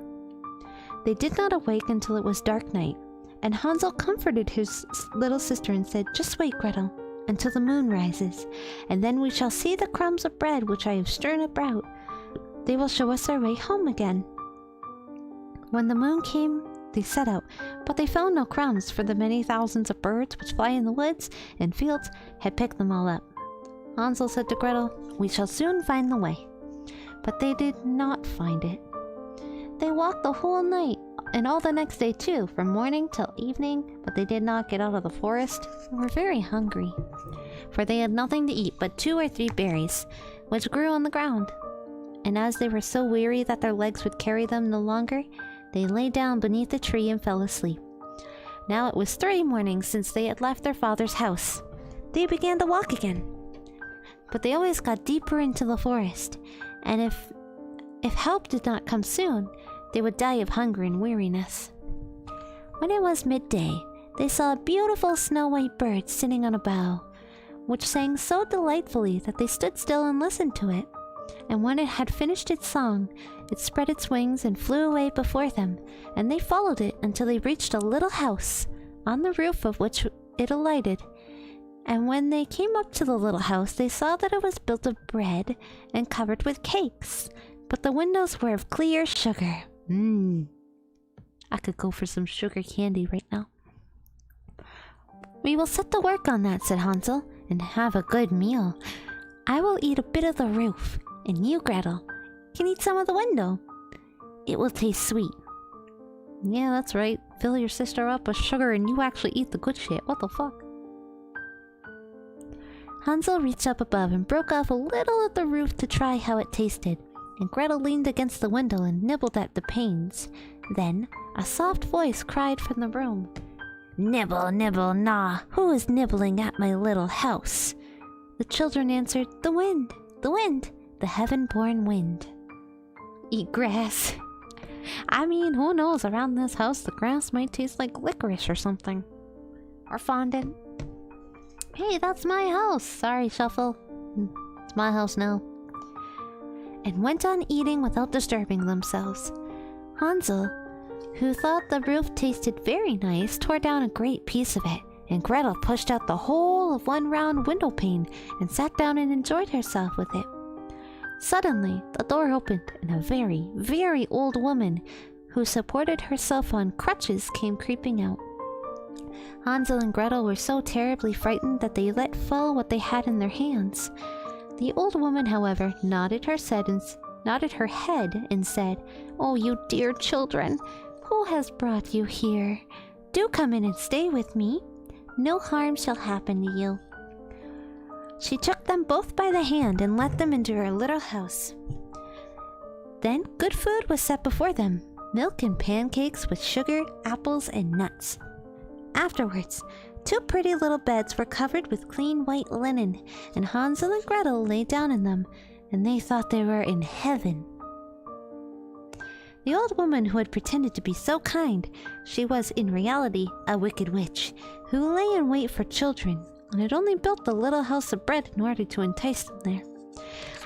They did not awake until it was dark night, and Hansel comforted his little sister and said, "Just wait, Gretel, until the moon rises, and then we shall see the crumbs of bread which I have strewn about. They will show us our way home again." When the moon came, they set out, but they found no crumbs, for the many thousands of birds which fly in the woods and fields had picked them all up. Hansel said to Gretel, "We shall soon find the way." But they did not find it. They walked the whole night, and all the next day too, from morning till evening, but they did not get out of the forest, and were very hungry, for they had nothing to eat but 2 or 3 berries, which grew on the ground. And as they were so weary that their legs would carry them no longer, they lay down beneath the tree and fell asleep. Now it was 3 mornings since they had left their father's house. They began to walk again, but they always got deeper into the forest, and if if help did not come soon, they would die of hunger and weariness. When it was midday, they saw a beautiful snow-white bird sitting on a bough, which sang so delightfully that they stood still and listened to it. And when it had finished its song, it spread its wings and flew away before them, and they followed it until they reached a little house, on the roof of which it alighted. And when they came up to the little house, they saw that it was built of bread and covered with cakes, but the windows were of clear sugar. I could go for some sugar candy right now. "We will set to work on that," said Hansel, "and have a good meal. I will eat a bit of the roof, and you, Gretel, can eat some of the window. It will taste sweet." Yeah, that's right. Fill your sister up with sugar and you actually eat the good shit. What the fuck? Hansel reached up above and broke off a little of the roof to try how it tasted, and Gretel leaned against the window and nibbled at the panes. Then a soft voice cried from the room, "Nibble, nibble, gnaw, who is nibbling at my little house?" The children answered, "The wind, the wind, the heaven-born wind." Eat grass. I mean, who knows, around this house the grass might taste like licorice or something. Or fondant. Hey, that's my house! Sorry, Shuffle. It's my house now. And went on eating without disturbing themselves. Hansel, who thought the roof tasted very nice, tore down a great piece of it, and Gretel pushed out the whole of one round window pane and sat down and enjoyed herself with it. Suddenly, the door opened, and a very, very old woman, who supported herself on crutches, came creeping out. Hansel and Gretel were so terribly frightened that they let fall what they had in their hands. The old woman, however, nodded her head and said, "Oh, you dear children, who has brought you here? Do come in and stay with me. No harm shall happen to you." She took them both by the hand and led them into her little house. Then good food was set before them, milk and pancakes with sugar, apples, and nuts. Afterwards, 2 pretty little beds were covered with clean white linen, and Hansel and Gretel lay down in them, and they thought they were in heaven. The old woman who had pretended to be so kind, she was in reality a wicked witch, who lay in wait for children, and had only built the little house of bread in order to entice them there.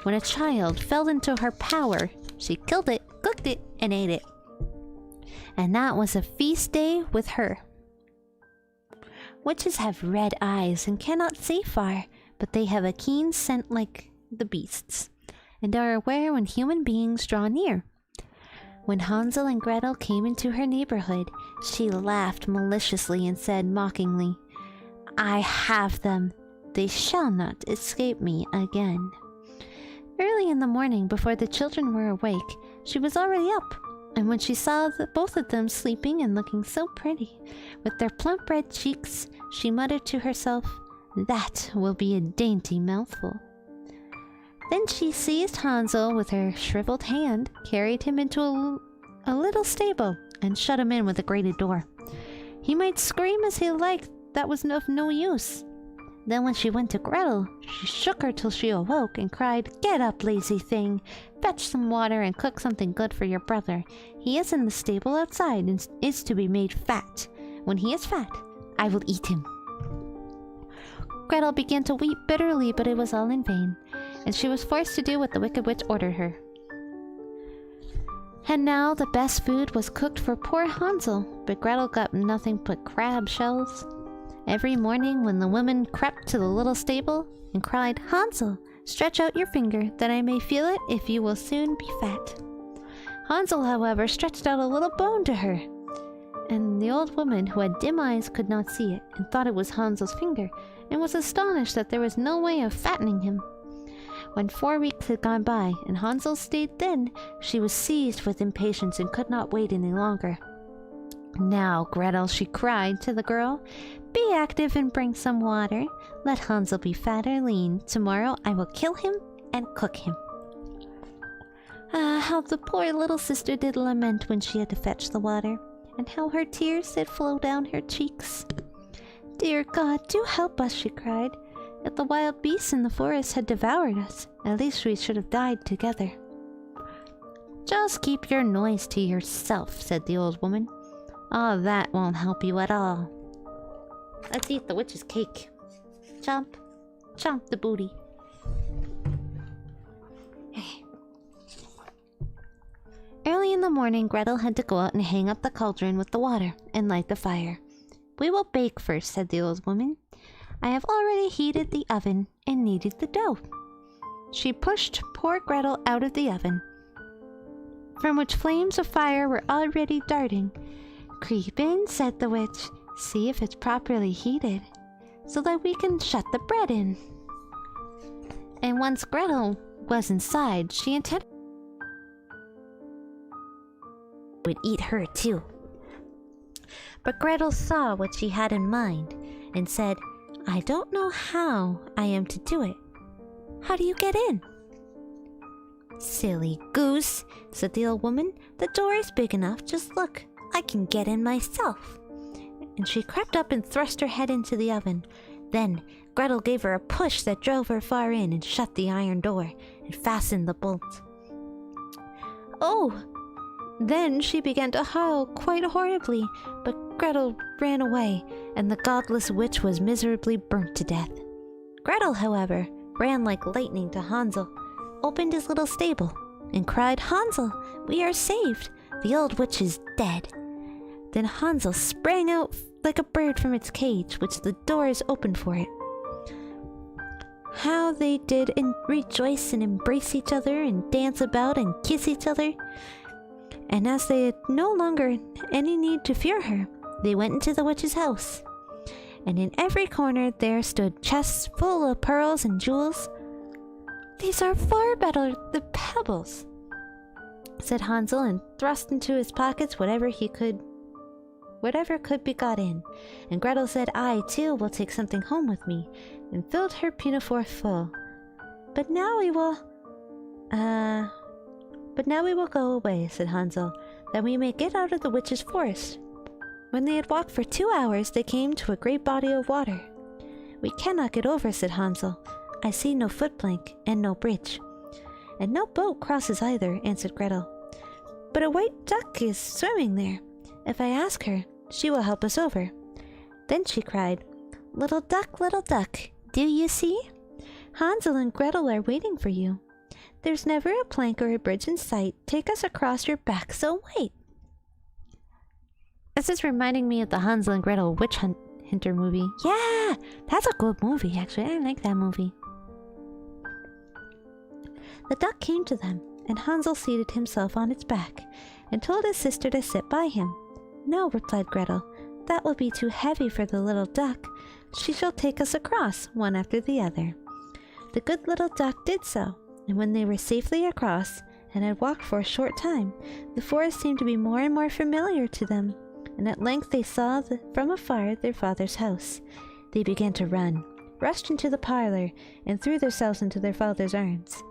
When a child fell into her power, she killed it, cooked it, and ate it. And that was a feast day with her. Witches have red eyes and cannot see far, but they have a keen scent like the beasts, and are aware when human beings draw near. When Hansel and Gretel came into her neighborhood, she laughed maliciously and said mockingly, "I have them. They shall not escape me again." Early in the morning, before the children were awake, she was already up, and when she saw both of them sleeping and looking so pretty, with their plump red cheeks, she muttered to herself, "That will be a dainty mouthful." Then she seized Hansel with her shriveled hand, carried him into a little stable, and shut him in with a grated door. He might scream as he liked, that was of no use. Then when she went to Gretel, she shook her till she awoke and cried, "Get up, lazy thing! Fetch some water and cook something good for your brother. He is in the stable outside and is to be made fat. When he is fat, I will eat him." Gretel began to weep bitterly, but it was all in vain, and she was forced to do what the wicked witch ordered her. And now the best food was cooked for poor Hansel, but Gretel got nothing but crab shells. Every morning when the woman crept to the little stable and cried, "Hansel, stretch out your finger, that I may feel it if you will soon be fat." Hansel, however, stretched out a little bone to her, and the old woman, who had dim eyes, could not see it, and thought it was Hansel's finger, and was astonished that there was no way of fattening him. When 4 weeks had gone by, and Hansel stayed thin, she was seized with impatience and could not wait any longer. "Now, Gretel," she cried to the girl, "be active and bring some water. Let Hansel be fat or lean. Tomorrow I will kill him and cook him." Ah, how the poor little sister did lament when she had to fetch the water, and how her tears did flow down her cheeks. "Dear God, do help us," she cried. "If the wild beasts in the forest had devoured us, at least we should have died together." Just keep your noise to yourself, said the old woman. Oh, that won't help you at all. Let's eat the witch's cake. Chomp. Chomp the booty. Early in the morning, Gretel had to go out and hang up the cauldron with the water and light the fire. We will bake first, said the old woman. I have already heated the oven and kneaded the dough. She pushed poor Gretel out of the oven, from which flames of fire were already darting. Creep in, said the witch. See if it's properly heated, so that we can shut the bread in. And once Gretel was inside, she intended would eat her too. But Gretel saw what she had in mind and said, I don't know how I am to do it. How do you get in? Silly goose, said the old woman. The door is big enough. Just look, I can get in myself. And she crept up and thrust her head into the oven. Then Gretel gave her a push that drove her far in and shut the iron door and fastened the bolt. Oh! Then she began to howl quite horribly, but Gretel ran away, and the godless witch was miserably burnt to death. Gretel, however, ran like lightning to Hansel, opened his little stable, and cried, Hansel, we are saved! The old witch is dead. Then Hansel sprang out like a bird from its cage, which the doors opened for it. How they did rejoice and embrace each other and dance about and kiss each other. And as they had no longer any need to fear her, they went into the witch's house. And in every corner there stood chests full of pearls and jewels. These are far better than pebbles, said Hansel, and thrust into his pockets whatever could be got in. And Gretel said, I too will take something home with me, and filled her pinafore full. But now we will go away, said Hansel, that we may get out of the witch's forest. When they had walked for 2 hours, they came to a great body of water. We cannot get over, said Hansel. I see no footplank and no bridge. And no boat crosses either, answered Gretel. But a white duck is swimming there. If I ask her, she will help us over. Then she cried, little duck, do you see? Hansel and Gretel are waiting for you. There's never a plank or a bridge in sight. Take us across your back, so wait. This is reminding me of the Hansel and Gretel Witch Hunter movie. Yeah, that's a good movie, actually. I like that movie. The duck came to them, and Hansel seated himself on its back, and told his sister to sit by him. No, replied Gretel, that will be too heavy for the little duck. She shall take us across, one after the other. The good little duck did so, and when they were safely across, and had walked for a short time, the forest seemed to be more and more familiar to them, and at length they saw from afar their father's house. They began to run, rushed into the parlor, and threw themselves into their father's arms.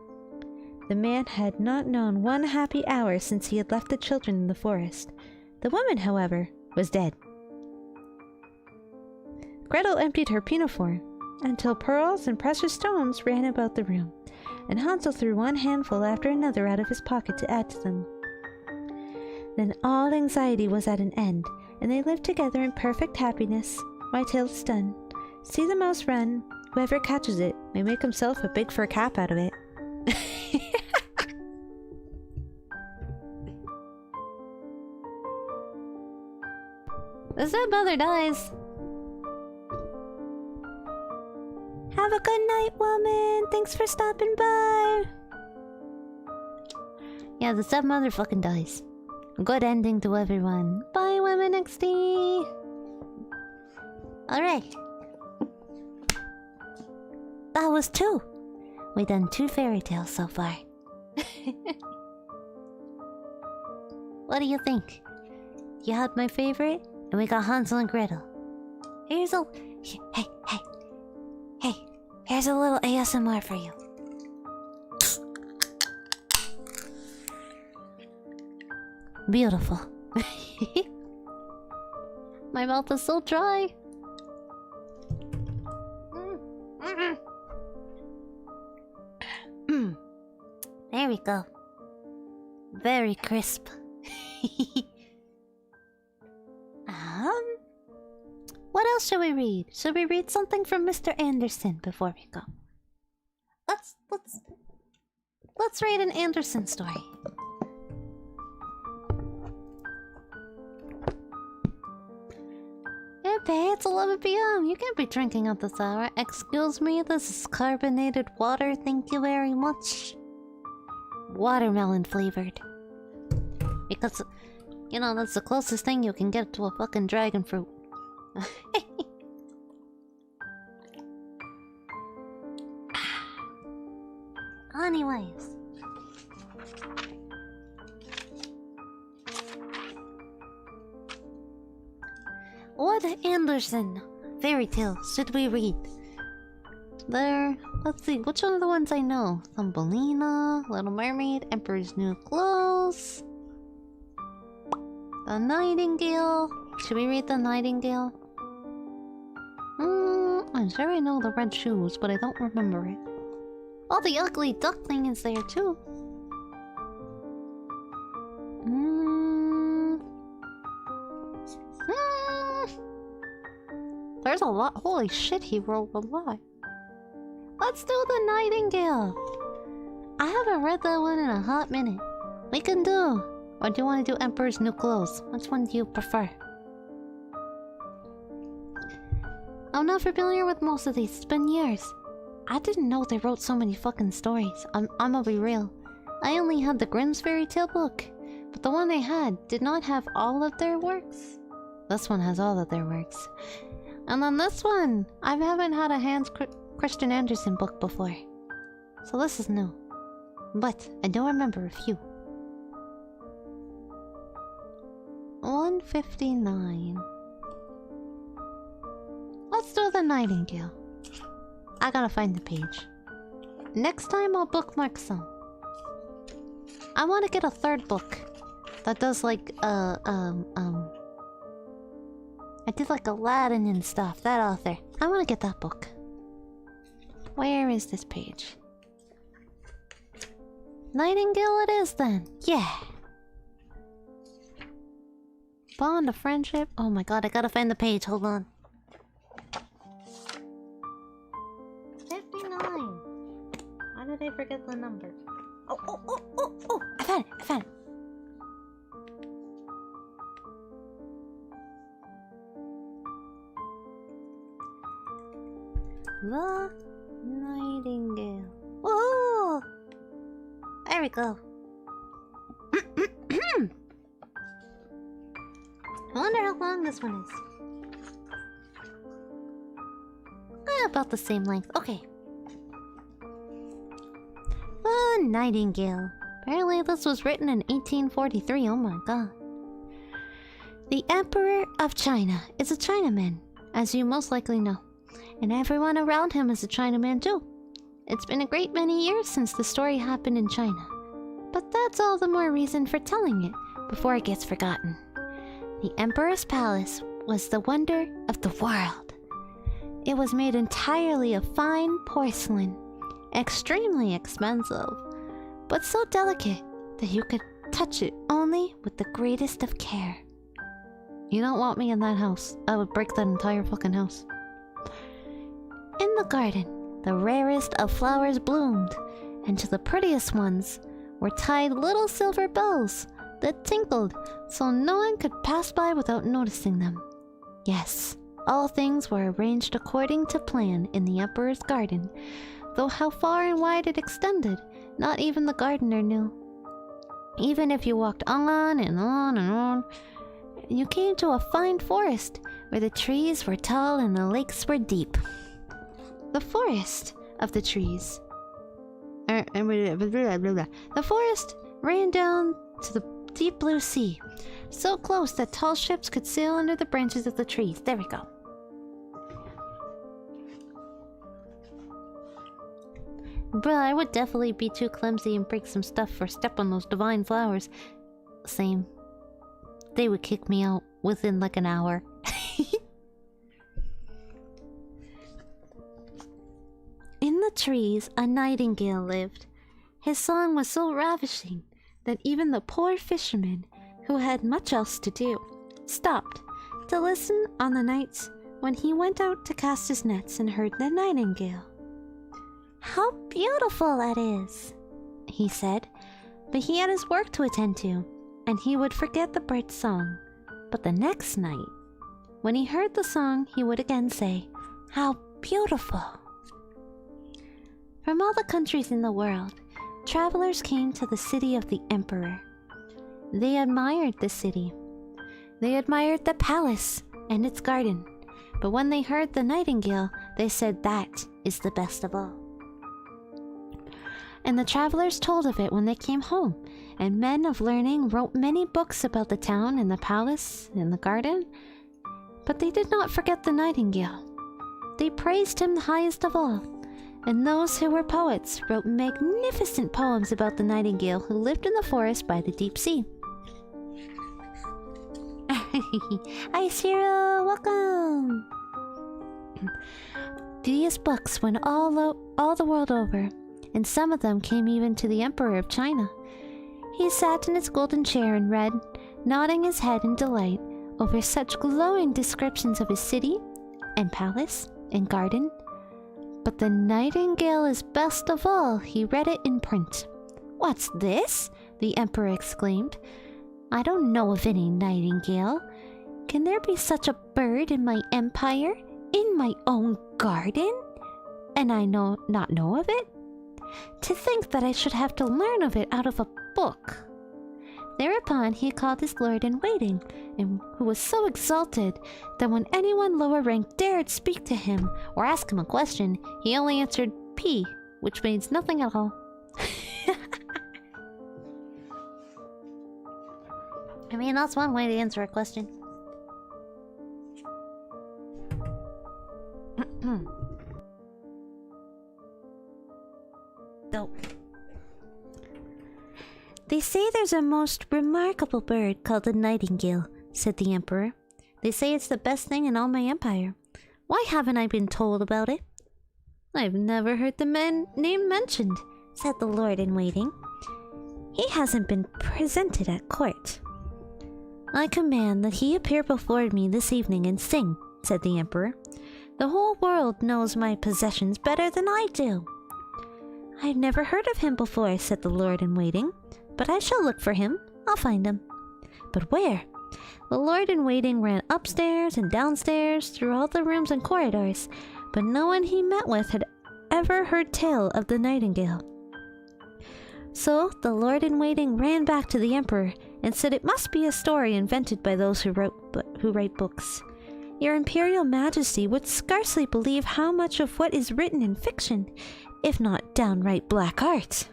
The man had not known one happy hour since he had left the children in the forest. The woman, however, was dead. Gretel emptied her pinafore, until pearls and precious stones ran about the room, and Hansel threw one handful after another out of his pocket to add to them. Then all anxiety was at an end, and they lived together in perfect happiness. My tale is done. See the mouse run. Whoever catches it may make himself a big fur cap out of it. The stepmother dies. Have a good night, woman. Thanks for stopping by. Yeah, the stepmother fucking dies. Good ending to everyone. Bye, Women XD. Alright. That was 2. We done 2 fairy tales so far. What do you think? You had my favorite? And we got Hansel and Gretel. Here's a... Hey. Here's a little ASMR for you. Beautiful. My mouth is so dry. There we go. Very crisp. What else should we read? Should we read something from Mr. Anderson before we go? Let's read an Anderson story. Impey, it's 11 p.m. You can't be drinking at this hour. Excuse me, this is carbonated water, thank you very much. Watermelon flavored. Because, you know, that's the closest thing you can get to a fucking dragon fruit. Anyways. What Anderson fairy tale should we read? Let's see, which one of the ones I know? Thumbelina, Little Mermaid, Emperor's New Clothes, The Nightingale. Should we read The Nightingale? I'm sure I know The Red Shoes, but I don't remember it. Oh, The Ugly Duckling is there too. There's a lot. Holy shit, he wrote a lot. Let's do The Nightingale. I haven't read that one in a hot minute. We can do. Or do you want to do Emperor's New Clothes? Which one do you prefer? I'm not familiar with most of these. It's been years. I didn't know they wrote so many fucking stories. I'm gonna be real. I only had the Grimm's fairy tale book, but the one I had did not have all of their works. This one has all of their works. And then this one, I haven't had a Hans Christian Andersen book before. So this is new. But I do remember a few. 159. Let's do The Nightingale. I gotta find the page. Next time I'll bookmark some. I want to get a third book that does like I did like Aladdin and stuff. That author. I want to get that book. Where is this page? Nightingale it is then. Yeah. Bond of friendship. Oh my god, I gotta find the page. Hold on. 59. Why did I forget the number? Oh! I found it. The Nightingale. Whoa! There we go. I wonder how long this one is. About the same length. Okay. The Nightingale. Apparently this was written in 1843. Oh my god. The Emperor of China is a Chinaman, as you most likely know. And everyone around him is a Chinaman too. It's been a great many years since the story happened in China. But that's all the more reason for telling it before it gets forgotten. The Emperor's palace was the wonder of the world. It was made entirely of fine porcelain, extremely expensive, but so delicate that you could touch it only with the greatest of care. You don't want me in that house. I would break that entire fucking house. In the garden, the rarest of flowers bloomed, and to the prettiest ones were tied little silver bells that tinkled so no one could pass by without noticing them. Yes, all things were arranged according to plan in the Emperor's garden, though how far and wide it extended, not even the gardener knew. Even if you walked on and on and on, you came to a fine forest where the trees were tall and the lakes were deep. The forest of the trees. The forest ran down to the deep blue sea, so close that tall ships could sail under the branches of the trees. There we go. Bruh, I would definitely be too clumsy and break some stuff or step on those divine flowers. Same. They would kick me out within like an hour. In the trees, a nightingale lived. His song was so ravishing that even the poor fisherman, who had much else to do, stopped to listen on the nights when he went out to cast his nets and heard the nightingale. "How beautiful that is," he said, but he had his work to attend to, and he would forget the bird's song. But the next night, when he heard the song, he would again say, "How beautiful." From all the countries in the world, travelers came to the city of the emperor. They admired the city. They admired the palace and its garden. But when they heard the nightingale, they said that is the best of all. And the travelers told of it when they came home, and men of learning wrote many books about the town and the palace and the garden. But they did not forget the nightingale. They praised him the highest of all, and those who were poets wrote magnificent poems about the nightingale who lived in the forest by the deep sea. Hi, Shiro! Welcome! These books went all the world over, and some of them came even to the Emperor of China. He sat in his golden chair and read, nodding his head in delight over such glowing descriptions of his city, and palace, and garden. But the nightingale is best of all. He read it in print. "What's this?" the Emperor exclaimed. "I don't know of any nightingale. Can there be such a bird in my empire, in my own garden? And I not know of it? To think that I should have to learn of it out of a book." Thereupon he called his lord-in-waiting, who was so exalted that when anyone lower ranked dared speak to him or ask him a question, he only answered P, which means nothing at all. I mean, that's one way to answer a question. So, "They say there's a most remarkable bird called the nightingale," said the Emperor. "They say it's the best thing in all my empire. Why haven't I been told about it?" "I've never heard the name mentioned," said the lord-in-waiting. "He hasn't been presented at court." "I command that he appear before me this evening and sing," said the Emperor. "The whole world knows my possessions better than I do." "I've never heard of him before," said the lord-in-waiting. "But I shall look for him. I'll find him." "But where?" The lord-in-waiting ran upstairs and downstairs through all the rooms and corridors, but no one he met with had ever heard tell of the nightingale. So the lord-in-waiting ran back to the Emperor and said it must be a story invented by those who write books. "Your Imperial Majesty would scarcely believe how much of what is written in fiction, if not downright black art."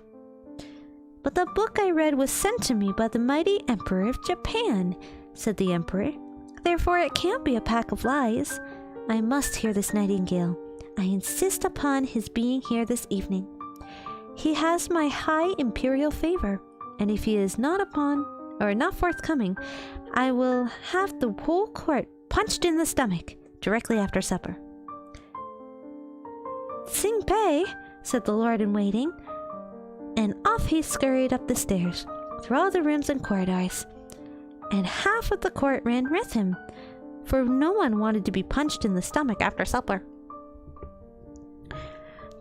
"But the book I read was sent to me by the mighty Emperor of Japan," said the Emperor. "Therefore it can't be a pack of lies. I must hear this nightingale. I insist upon his being here this evening. He has my high imperial favor, and if he is not forthcoming, I will have the whole court punched in the stomach directly after supper." "Sing Pei," said the lord-in-waiting, and off he scurried up the stairs, through all the rooms and corridors, and half of the court ran with him, for no one wanted to be punched in the stomach after supper.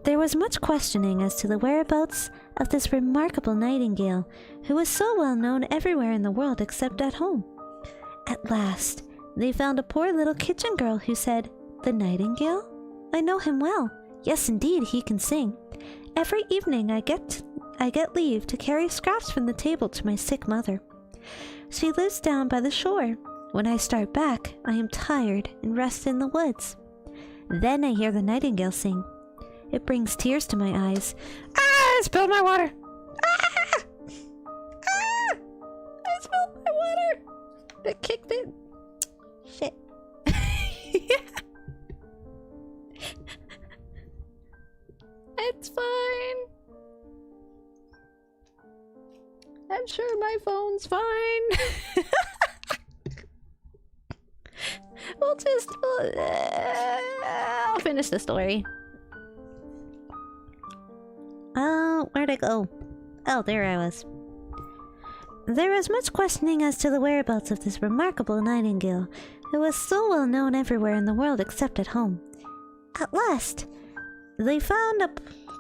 There was much questioning as to the whereabouts of this remarkable nightingale, who was so well known everywhere in the world except at home. At last, they found a poor little kitchen girl who said, "The nightingale? I know him well. Yes, indeed, he can sing. Every evening I get leave to carry scraps from the table to my sick mother. She lives down by the shore. When I start back, I am tired and rest in the woods. Then I hear the nightingale sing. It brings tears to my eyes. Ah! I spilled my water! Ah! Ah! I spilled my water! I kicked it. Shit. It's fine. I'm sure my phone's fine. I'll finish the story. Oh, where'd I go? Oh, there I was. There was much questioning as to the whereabouts of this remarkable nightingale, who was so well known everywhere in the world except at home. At last, they found a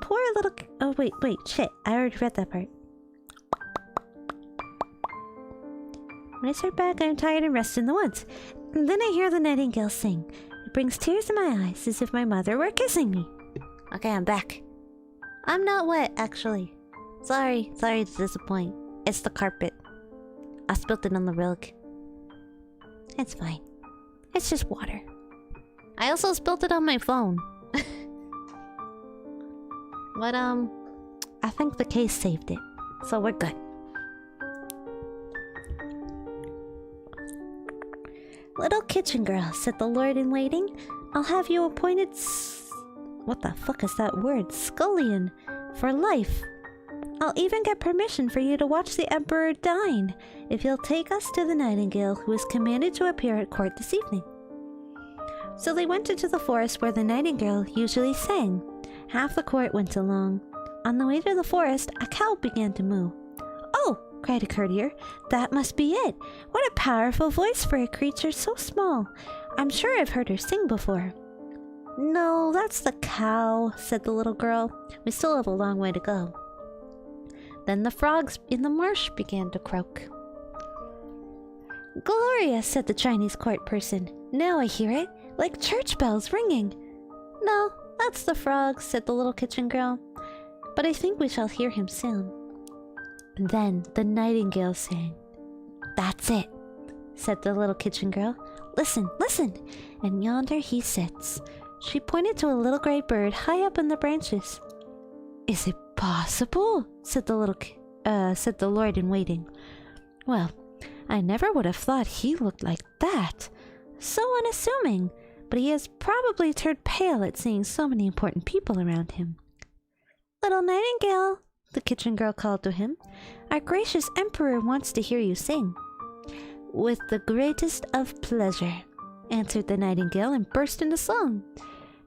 poor little... Oh, wait, shit. I already read that part. When I start back, I'm tired and rest in the woods. And then I hear the nightingale sing. It brings tears to my eyes, as if my mother were kissing me. Okay, I'm back. I'm not wet, actually. Sorry to disappoint. It's the carpet. I spilled it on the rug. It's fine. It's just water. I also spilled it on my phone. But, I think the case saved it. So we're good. Little kitchen girl, said the lord-in-waiting, I'll have you appointed what the fuck is that word? Scullion. For life. I'll even get permission for you to watch the Emperor dine, if you'll take us to the nightingale who is commanded to appear at court this evening. So they went into the forest where the nightingale usually sang. Half the court went along. On the way to the forest, a cow began to moo. Oh, cried a courtier, that must be it. What a powerful voice for a creature so small. I'm sure I've heard her sing before. No, that's the cow, said the little girl. We still have a long way to go. Then the frogs in the marsh began to croak. Glorious, said the Chinese court person. Now I hear it, like church bells ringing. No, that's the frog, said the little kitchen girl. But I think we shall hear him soon. Then the nightingale sang. That's it, said the little kitchen girl. Listen, listen, and yonder he sits. She pointed to a little gray bird high up in the branches. Is it possible? Said the lord-in-waiting. Well, I never would have thought he looked like that. So unassuming, but he has probably turned pale at seeing so many important people around him. Little nightingale, the kitchen girl called to him, our gracious emperor wants to hear you sing. With the greatest of pleasure, answered the nightingale and burst into song.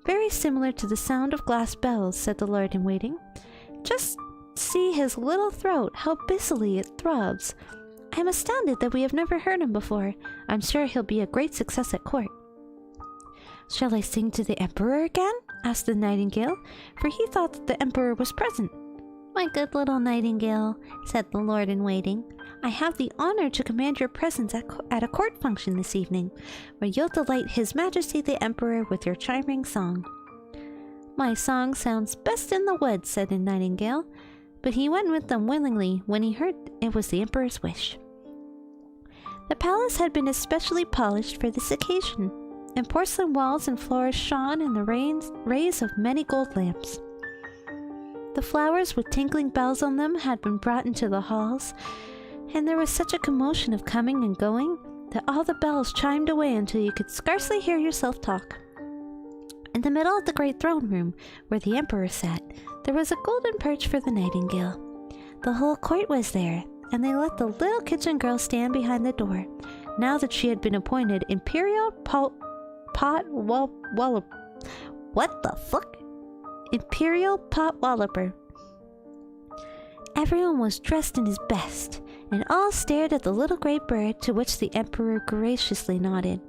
Very similar to the sound of glass bells, said the lord-in-waiting. Just see his little throat, how busily it throbs. I am astounded that we have never heard him before. I'm sure he'll be a great success at court. Shall I sing to the emperor again? Asked the nightingale, for he thought that the emperor was present. My good little nightingale, said the lord-in-waiting, I have the honor to command your presence at a court function this evening, where you'll delight His Majesty the Emperor with your charming song. My song sounds best in the woods, said the nightingale, but he went with them willingly when he heard it was the emperor's wish. The palace had been especially polished for this occasion, and porcelain walls and floors shone in the rays of many gold lamps. The flowers with tinkling bells on them had been brought into the halls, and there was such a commotion of coming and going that all the bells chimed away until you could scarcely hear yourself talk. In the middle of the great throne room, where the emperor sat, there was a golden perch for the nightingale. The whole court was there, and they let the little kitchen girl stand behind the door, now that she had been appointed Imperial What the fuck? Imperial Pot Walloper. Everyone was dressed in his best, and all stared at the little great bird, to which the emperor graciously nodded.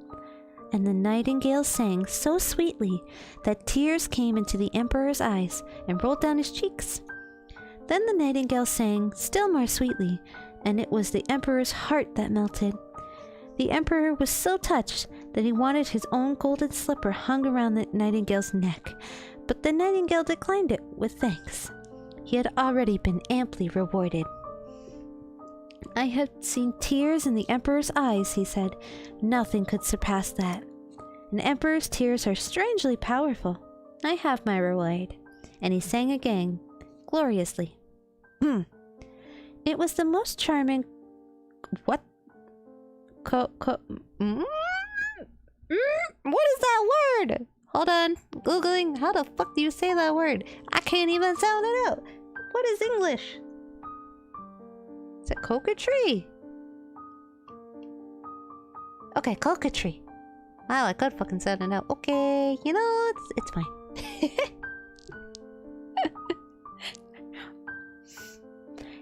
And the nightingale sang so sweetly that tears came into the emperor's eyes and rolled down his cheeks. Then the nightingale sang still more sweetly, and it was the emperor's heart that melted. The emperor was so touched that he wanted his own golden slipper hung around the nightingale's neck, but the nightingale declined it with thanks. He had already been amply rewarded. I had seen tears in the emperor's eyes, he said. Nothing could surpass that. An emperor's tears are strangely powerful. I have my reward. And he sang again, gloriously. It was the most charming... What? What is that word? Hold on. Googling. How the fuck do you say that word? I can't even sound it out. What is English? Is it coquetry? Okay, coquetry. Wow, I could fucking sound it out. Okay, you know, it's fine.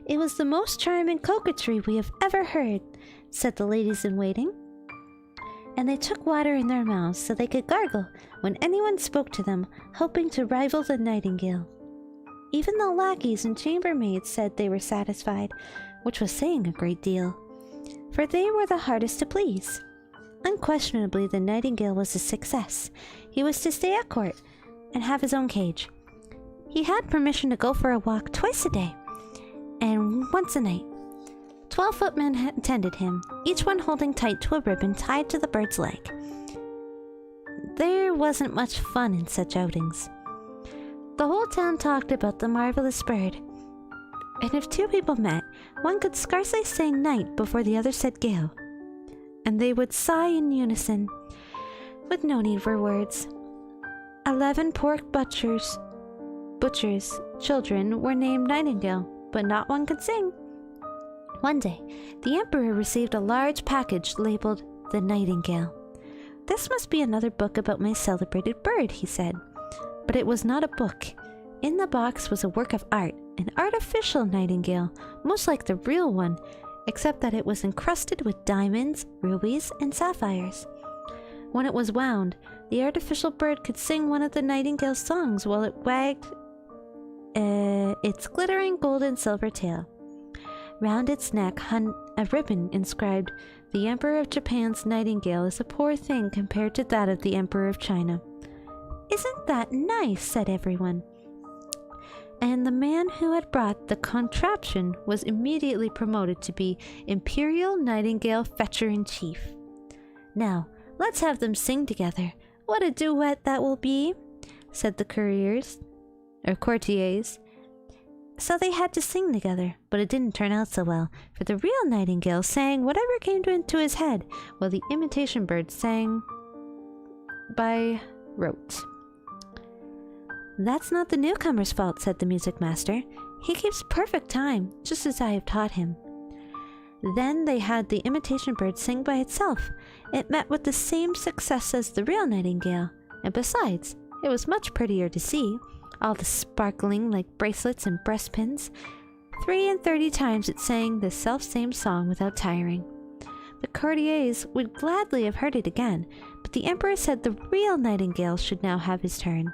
"It was the most charming coquetry we have ever heard," said the ladies-in-waiting. And they took water in their mouths so they could gargle when anyone spoke to them, hoping to rival the nightingale. Even the lackeys and chambermaids said they were satisfied, which was saying a great deal, for they were the hardest to please. Unquestionably, the nightingale was a success. He was to stay at court and have his own cage. He had permission to go for a walk twice a day and once a night. 12 footmen attended him, each one holding tight to a ribbon tied to the bird's leg. There wasn't much fun in such outings. The whole town talked about the marvelous bird, and if two people met, one could scarcely say night before the other said gale, and they would sigh in unison, with no need for words. 11 pork butchers' children were named Nightingale, but not one could sing. One day, the emperor received a large package labeled The Nightingale. "This must be another book about my celebrated bird," he said. But it was not a book. In the box was a work of art, an artificial nightingale, most like the real one, except that it was encrusted with diamonds, rubies, and sapphires. When it was wound, the artificial bird could sing one of the nightingale's songs while it wagged its glittering gold and silver tail. Round its neck hung a ribbon inscribed, "The Emperor of Japan's nightingale is a poor thing compared to that of the Emperor of China." "Isn't that nice?" said everyone. And the man who had brought the contraption was immediately promoted to be Imperial Nightingale Fetcher-in-Chief. "Now, let's have them sing together. What a duet that will be," said the courtiers. So they had to sing together, but it didn't turn out so well, for the real nightingale sang whatever came into his head, while the imitation bird sang by rote. "That's not the newcomer's fault," said the music master. "He keeps perfect time, just as I have taught him." Then they had the imitation bird sing by itself. It met with the same success as the real nightingale, and besides, it was much prettier to see, all the sparkling like bracelets and breastpins. 33 times it sang the self-same song without tiring. The courtiers would gladly have heard it again, but the emperor said the real nightingale should now have his turn.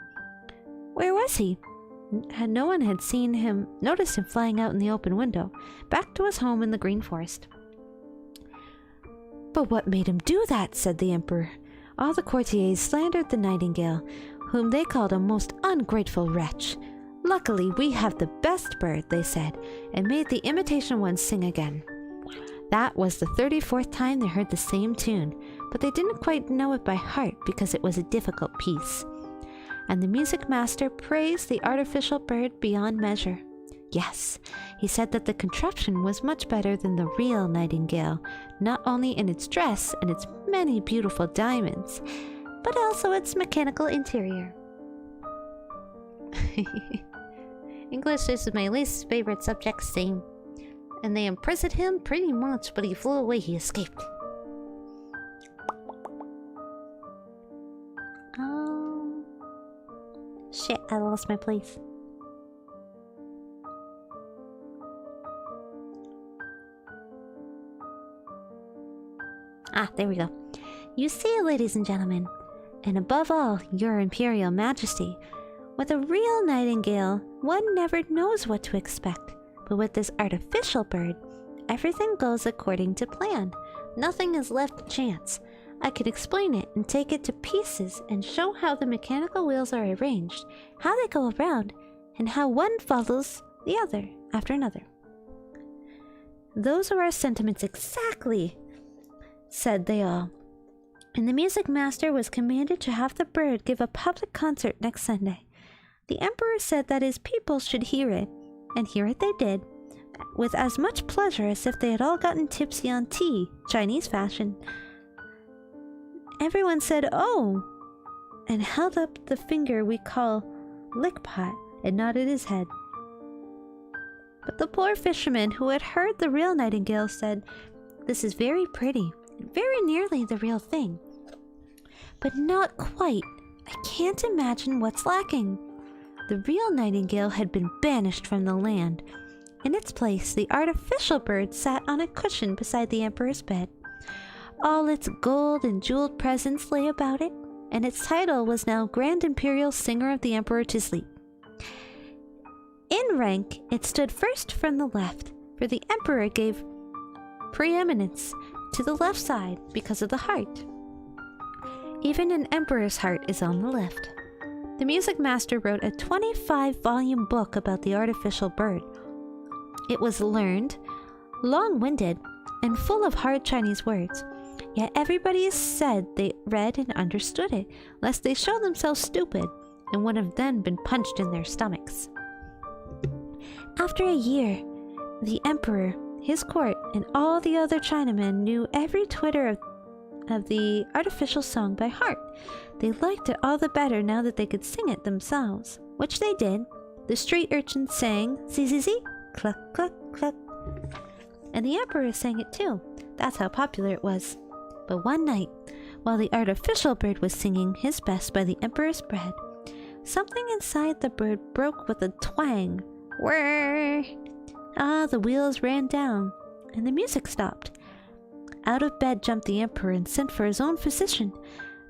Where was he? No one had noticed him flying out in the open window, back to his home in the green forest. "But what made him do that?" said the emperor. All the courtiers slandered the nightingale, whom they called a most ungrateful wretch. "Luckily, we have the best bird," they said, and made the imitation one sing again. That was the 34th time they heard the same tune, but they didn't quite know it by heart because it was a difficult piece. And the music master praised the artificial bird beyond measure. Yes, he said that the contraption was much better than the real nightingale, not only in its dress and its many beautiful diamonds, but also its mechanical interior. English is my least favorite subject, same. And they imprisoned him pretty much, but he flew away, he escaped. Shit, I lost my place. There we go. You see, ladies and gentlemen, and above all, your Imperial Majesty, with a real nightingale, one never knows what to expect. But with this artificial bird, everything goes according to plan. Nothing is left to chance. I could explain it and take it to pieces and show how the mechanical wheels are arranged, how they go around, and how one follows the other after another. "Those are our sentiments exactly," said they all. And the music master was commanded to have the bird give a public concert next Sunday. The emperor said that his people should hear it, and hear it they did, with as much pleasure as if they had all gotten tipsy on tea, Chinese fashion. Everyone said, "Oh," and held up the finger we call lickpot and nodded his head. But the poor fisherman who had heard the real nightingale said, "This is very pretty, very nearly the real thing. But not quite. I can't imagine what's lacking." The real nightingale had been banished from the land. In its place, the artificial bird sat on a cushion beside the emperor's bed. All its gold and jeweled presents lay about it, and its title was now Grand Imperial Singer of the Emperor to Sleep. In rank, it stood first from the left, for the emperor gave preeminence to the left side because of the heart. Even an emperor's heart is on the left. The music master wrote a 25-volume book about the artificial bird. It was learned, long-winded, and full of hard Chinese words. Yet everybody said they read and understood it, lest they show themselves stupid, and would have then been punched in their stomachs. After a year, the emperor, his court, and all the other Chinamen knew every twitter of the artificial song by heart. They liked it all the better now that they could sing it themselves, which they did. The street urchins sang, "Zee zee zee, cluck cluck cluck," and the emperor sang it too. That's how popular it was. But one night, while the artificial bird was singing his best by the emperor's bed, something inside the bird broke with a twang. Whirr! Ah, the wheels ran down, and the music stopped. Out of bed jumped the emperor and sent for his own physician.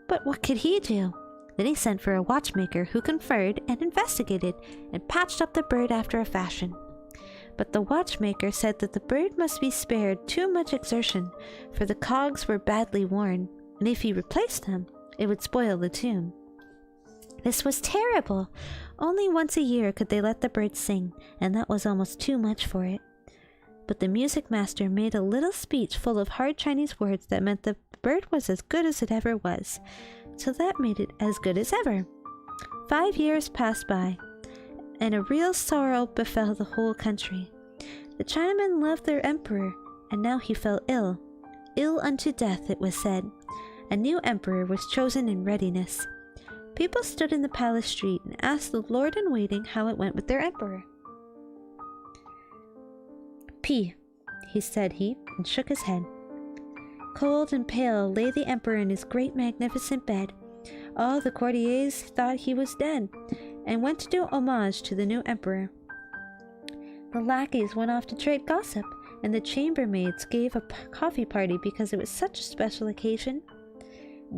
But what could he do? Then he sent for a watchmaker who conferred and investigated and patched up the bird after a fashion. But the watchmaker said that the bird must be spared too much exertion, for the cogs were badly worn, and if he replaced them, it would spoil the tune. This was terrible. Only once a year could they let the bird sing, and that was almost too much for it. But the music master made a little speech full of hard Chinese words that meant the bird was as good as it ever was. So that made it as good as ever. 5 years passed by, and a real sorrow befell the whole country. The Chinamen loved their emperor, and now he fell ill. Ill unto death, it was said. A new emperor was chosen in readiness. People stood in the palace street and asked the lord-in-waiting how it went with their emperor. "P," he said, and shook his head. Cold and pale lay the emperor in his great magnificent bed. All the courtiers thought he was dead, and went to do homage to the new emperor. The lackeys went off to trade gossip, and the chambermaids gave a coffee party because it was such a special occasion.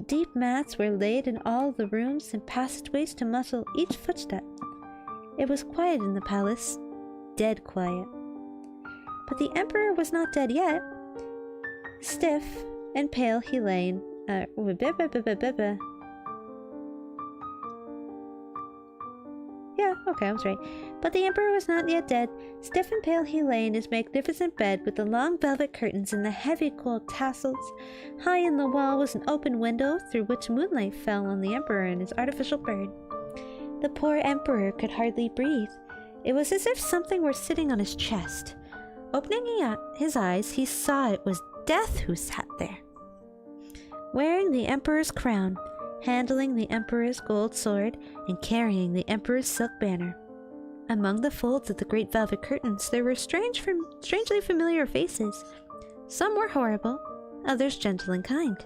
Deep mats were laid in all the rooms and passageways to muffle each footstep. It was quiet in the palace, dead quiet. But the emperor was not dead yet. Stiff and pale he lay. Yeah, okay, I was right. But the emperor was not yet dead. Stiff and pale he lay in his magnificent bed with the long velvet curtains and the heavy gold tassels. High in the wall was an open window through which moonlight fell on the emperor and his artificial bird. The poor emperor could hardly breathe. It was as if something were sitting on his chest. Opening his eyes, he saw it was Death who sat there, wearing the emperor's crown, handling the emperor's gold sword, and carrying the emperor's silk banner. Among the folds of the great velvet curtains there were strangely familiar faces. Some were horrible, others gentle and kind.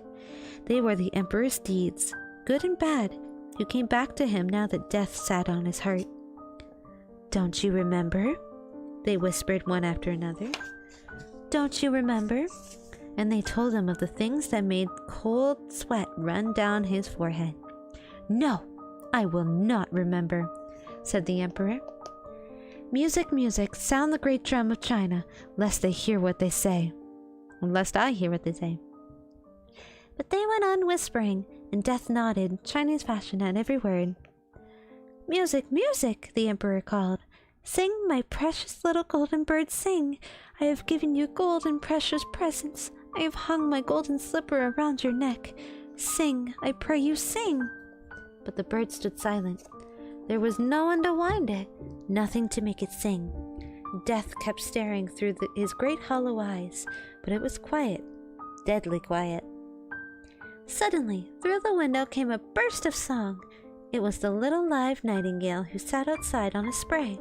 They were the emperor's deeds, good and bad, who came back to him now that death sat on his heart. "Don't you remember?" they whispered one after another. "Don't you remember?" And they told him of the things that made cold sweat run down his forehead. "No, I will not remember," said the emperor. "Music, music, sound the great drum of China, lest they hear what they say." "Lest I hear what they say." But they went on whispering, and Death nodded, Chinese fashion, at every word. "Music, music," the emperor called. "Sing, my precious little golden bird, sing. I have given you gold and precious presents. I have hung my golden slipper around your neck. Sing, I pray you, sing." But the bird stood silent. There was no one to wind it, nothing to make it sing. Death kept staring through his great hollow eyes, but it was quiet, deadly quiet. Suddenly, through the window came a burst of song. It was the little live nightingale who sat outside on a spray.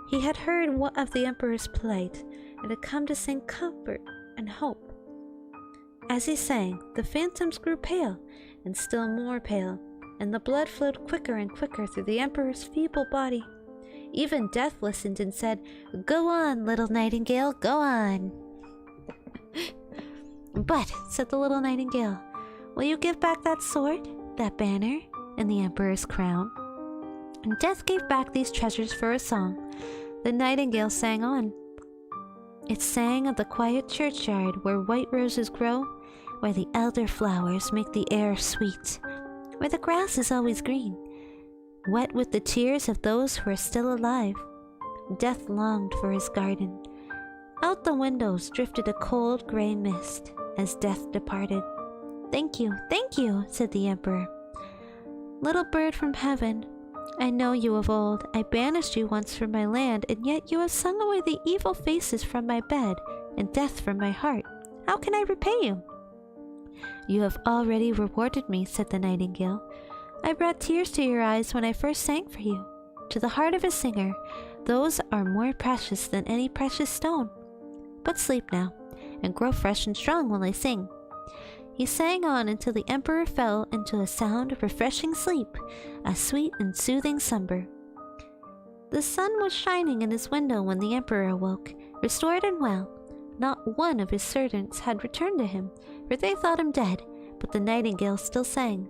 He had heard of the emperor's plight, and had come to sing comfort and hope. As he sang, the phantoms grew pale, and still more pale, and the blood flowed quicker and quicker through the emperor's feeble body. Even Death listened and said, "Go on, little nightingale, go on." "But," said the little nightingale, "will you give back that sword, that banner, and the emperor's crown?" And Death gave back these treasures for a song. The nightingale sang on. It sang of the quiet churchyard where white roses grow, where the elder flowers make the air sweet, where the grass is always green, wet with the tears of those who are still alive. Death longed for his garden. Out the windows drifted a cold gray mist as Death departed. Thank you," said the emperor. "Little bird from heaven, I know you of old. I banished you once from my land, and yet you have sung away the evil faces from my bed and death from my heart. How can I repay you?" "You have already rewarded me," said the nightingale. "I brought tears to your eyes when I first sang for you. To the heart of a singer, those are more precious than any precious stone. But sleep now, and grow fresh and strong while I sing." He sang on until the emperor fell into a sound, refreshing sleep, a sweet and soothing slumber. The sun was shining in his window when the emperor awoke, restored and well. Not one of his servants had returned to him, for they thought him dead, but the nightingale still sang.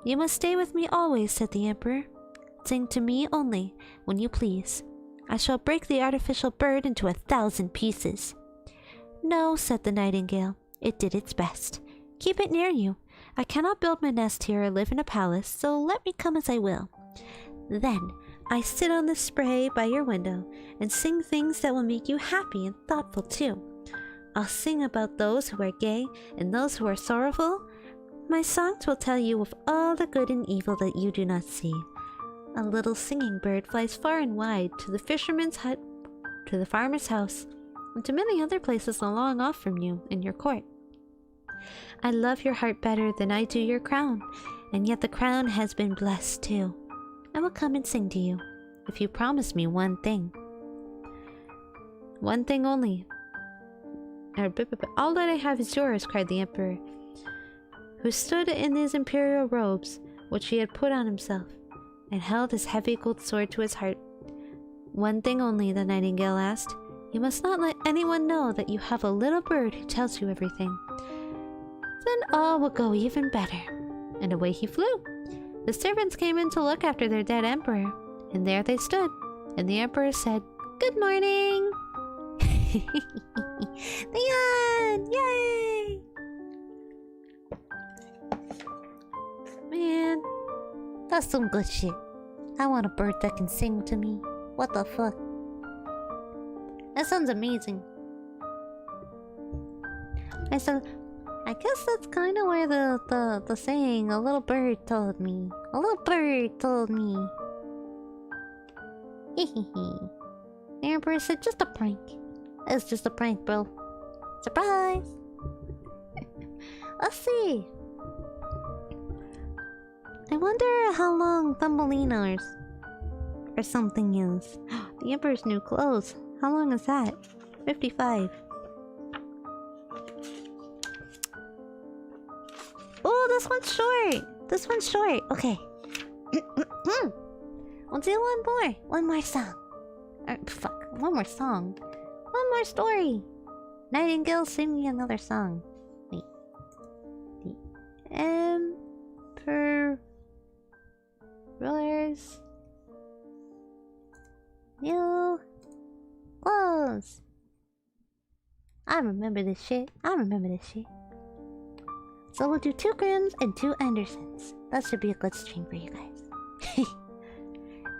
"You must stay with me always," said the emperor. "Sing to me only, when you please. I shall break the artificial bird into 1,000 pieces." "No," said the nightingale. "It did its best. Keep it near you. I cannot build my nest here or live in a palace, so let me come as I will. Then I sit on the spray by your window and sing things that will make you happy and thoughtful too. I'll sing about those who are gay and those who are sorrowful. My songs will tell you of all the good and evil that you do not see. A little singing bird flies far and wide to the fisherman's hut, to the farmer's house, and to many other places along off from you in your court. I love your heart better than I do your crown, and yet the crown has been blessed too. I will come and sing to you, if you promise me one thing." "One thing only. All that I have is yours," cried the emperor, who stood in his imperial robes, which he had put on himself, and held his heavy gold sword to his heart. "One thing only," the nightingale asked. "You must not let anyone know that you have a little bird who tells you everything. Then all will go even better." And away he flew. The servants came in to look after their dead emperor, and there they stood, and the emperor said, "Good morning!" The end! Yay! Man, that's some good shit. I want a bird that can sing to me. What the fuck? That sounds amazing. I guess that's kind of where the saying, "a little bird told me." A little bird told me. Hehehe. The emperor said, "Just a prank." It's just a prank, bro. Surprise! Let's see. I wonder how long Thumbelina's or something is. The emperor's new clothes. How long is that? 55. Oh, this one's short. This one's short. Okay. We'll do one more. One more song. Fuck. One more song. One more story. Nightingale, sing me another song. Wait. The Emperor's new clothes. I remember this shit. So we'll do 2 Grims and 2 Andersons. That should be a good stream for you guys.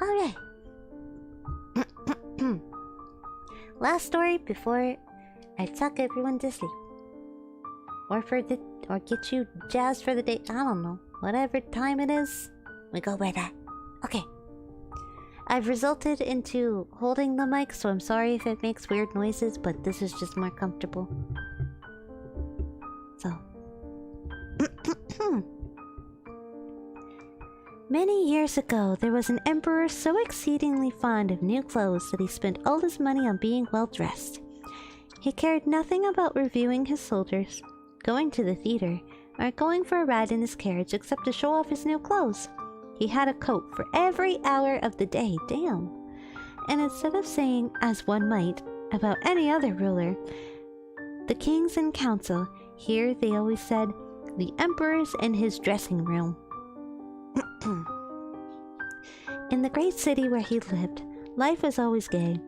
Alright. Last story before I tuck everyone to sleep. Or get you jazzed for the day. I don't know. Whatever time it is, we go by that. Okay. I've resulted into holding the mic, so I'm sorry if it makes weird noises, but this is just more comfortable. So. Many years ago, there was an emperor so exceedingly fond of new clothes that he spent all his money on being well dressed. He cared nothing about reviewing his soldiers, going to the theater, or going for a ride in his carriage except to show off his new clothes. He had a coat for every hour of the day, damn. And instead of saying, as one might, about any other ruler, the kings in council, here they always said, the emperor's in his dressing room. In the great city where he lived, life was always gay.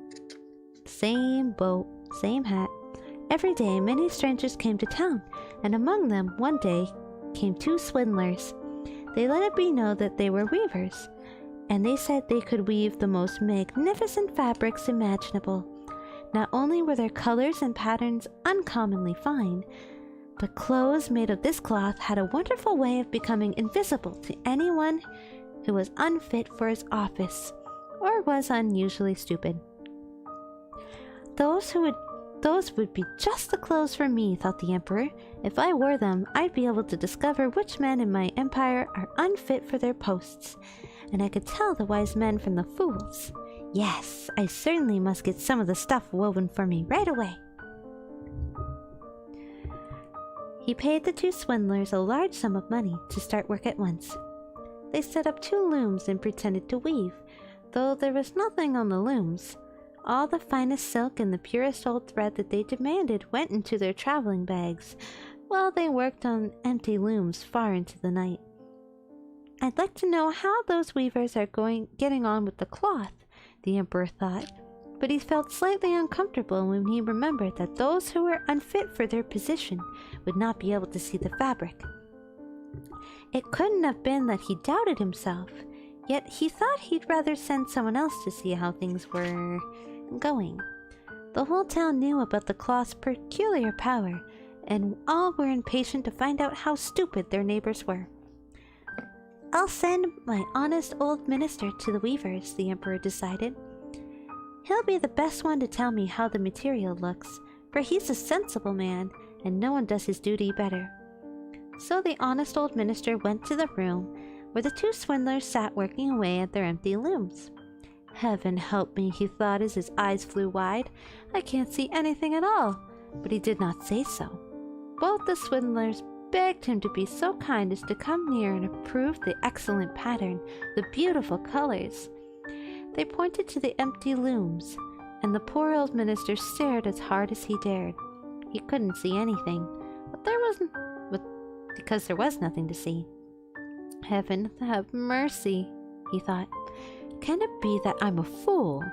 Same boat, same hat. Every day, many strangers came to town, and among them, one day, came 2 swindlers. They let it be known that they were weavers, and they said they could weave the most magnificent fabrics imaginable. Not only were their colors and patterns uncommonly fine, but clothes made of this cloth had a wonderful way of becoming invisible to anyone who was unfit for his office or was unusually stupid. Those would be just the clothes for me, thought the emperor. If I wore them, I'd be able to discover which men in my empire are unfit for their posts, and I could tell the wise men from the fools. Yes, I certainly must get some of the stuff woven for me right away. He paid the 2 swindlers a large sum of money to start work at once. They set up 2 looms and pretended to weave, though there was nothing on the looms. All the finest silk and the purest old thread that they demanded went into their traveling bags, while they worked on empty looms far into the night. I'd like to know how those weavers are getting on with the cloth, the emperor thought, but he felt slightly uncomfortable when he remembered that those who were unfit for their position would not be able to see the fabric. It couldn't have been that he doubted himself, yet he thought he'd rather send someone else to see how things were going. The whole town knew about the cloth's peculiar power, and all were impatient to find out how stupid their neighbors were. I'll send my honest old minister to the weavers, the emperor decided. He'll be the best one to tell me how the material looks, for he's a sensible man, and no one does his duty better. So the honest old minister went to the room where the 2 swindlers sat working away at their empty looms. Heaven help me, he thought as his eyes flew wide. I can't see anything at all. But he did not say so. Both the swindlers begged him to be so kind as to come near and approve the excellent pattern, the beautiful colors. They pointed to the empty looms, and the poor old minister stared as hard as he dared. He couldn't see anything, because there was nothing to see. Heaven have mercy, he thought. Can it be that I'm a fool?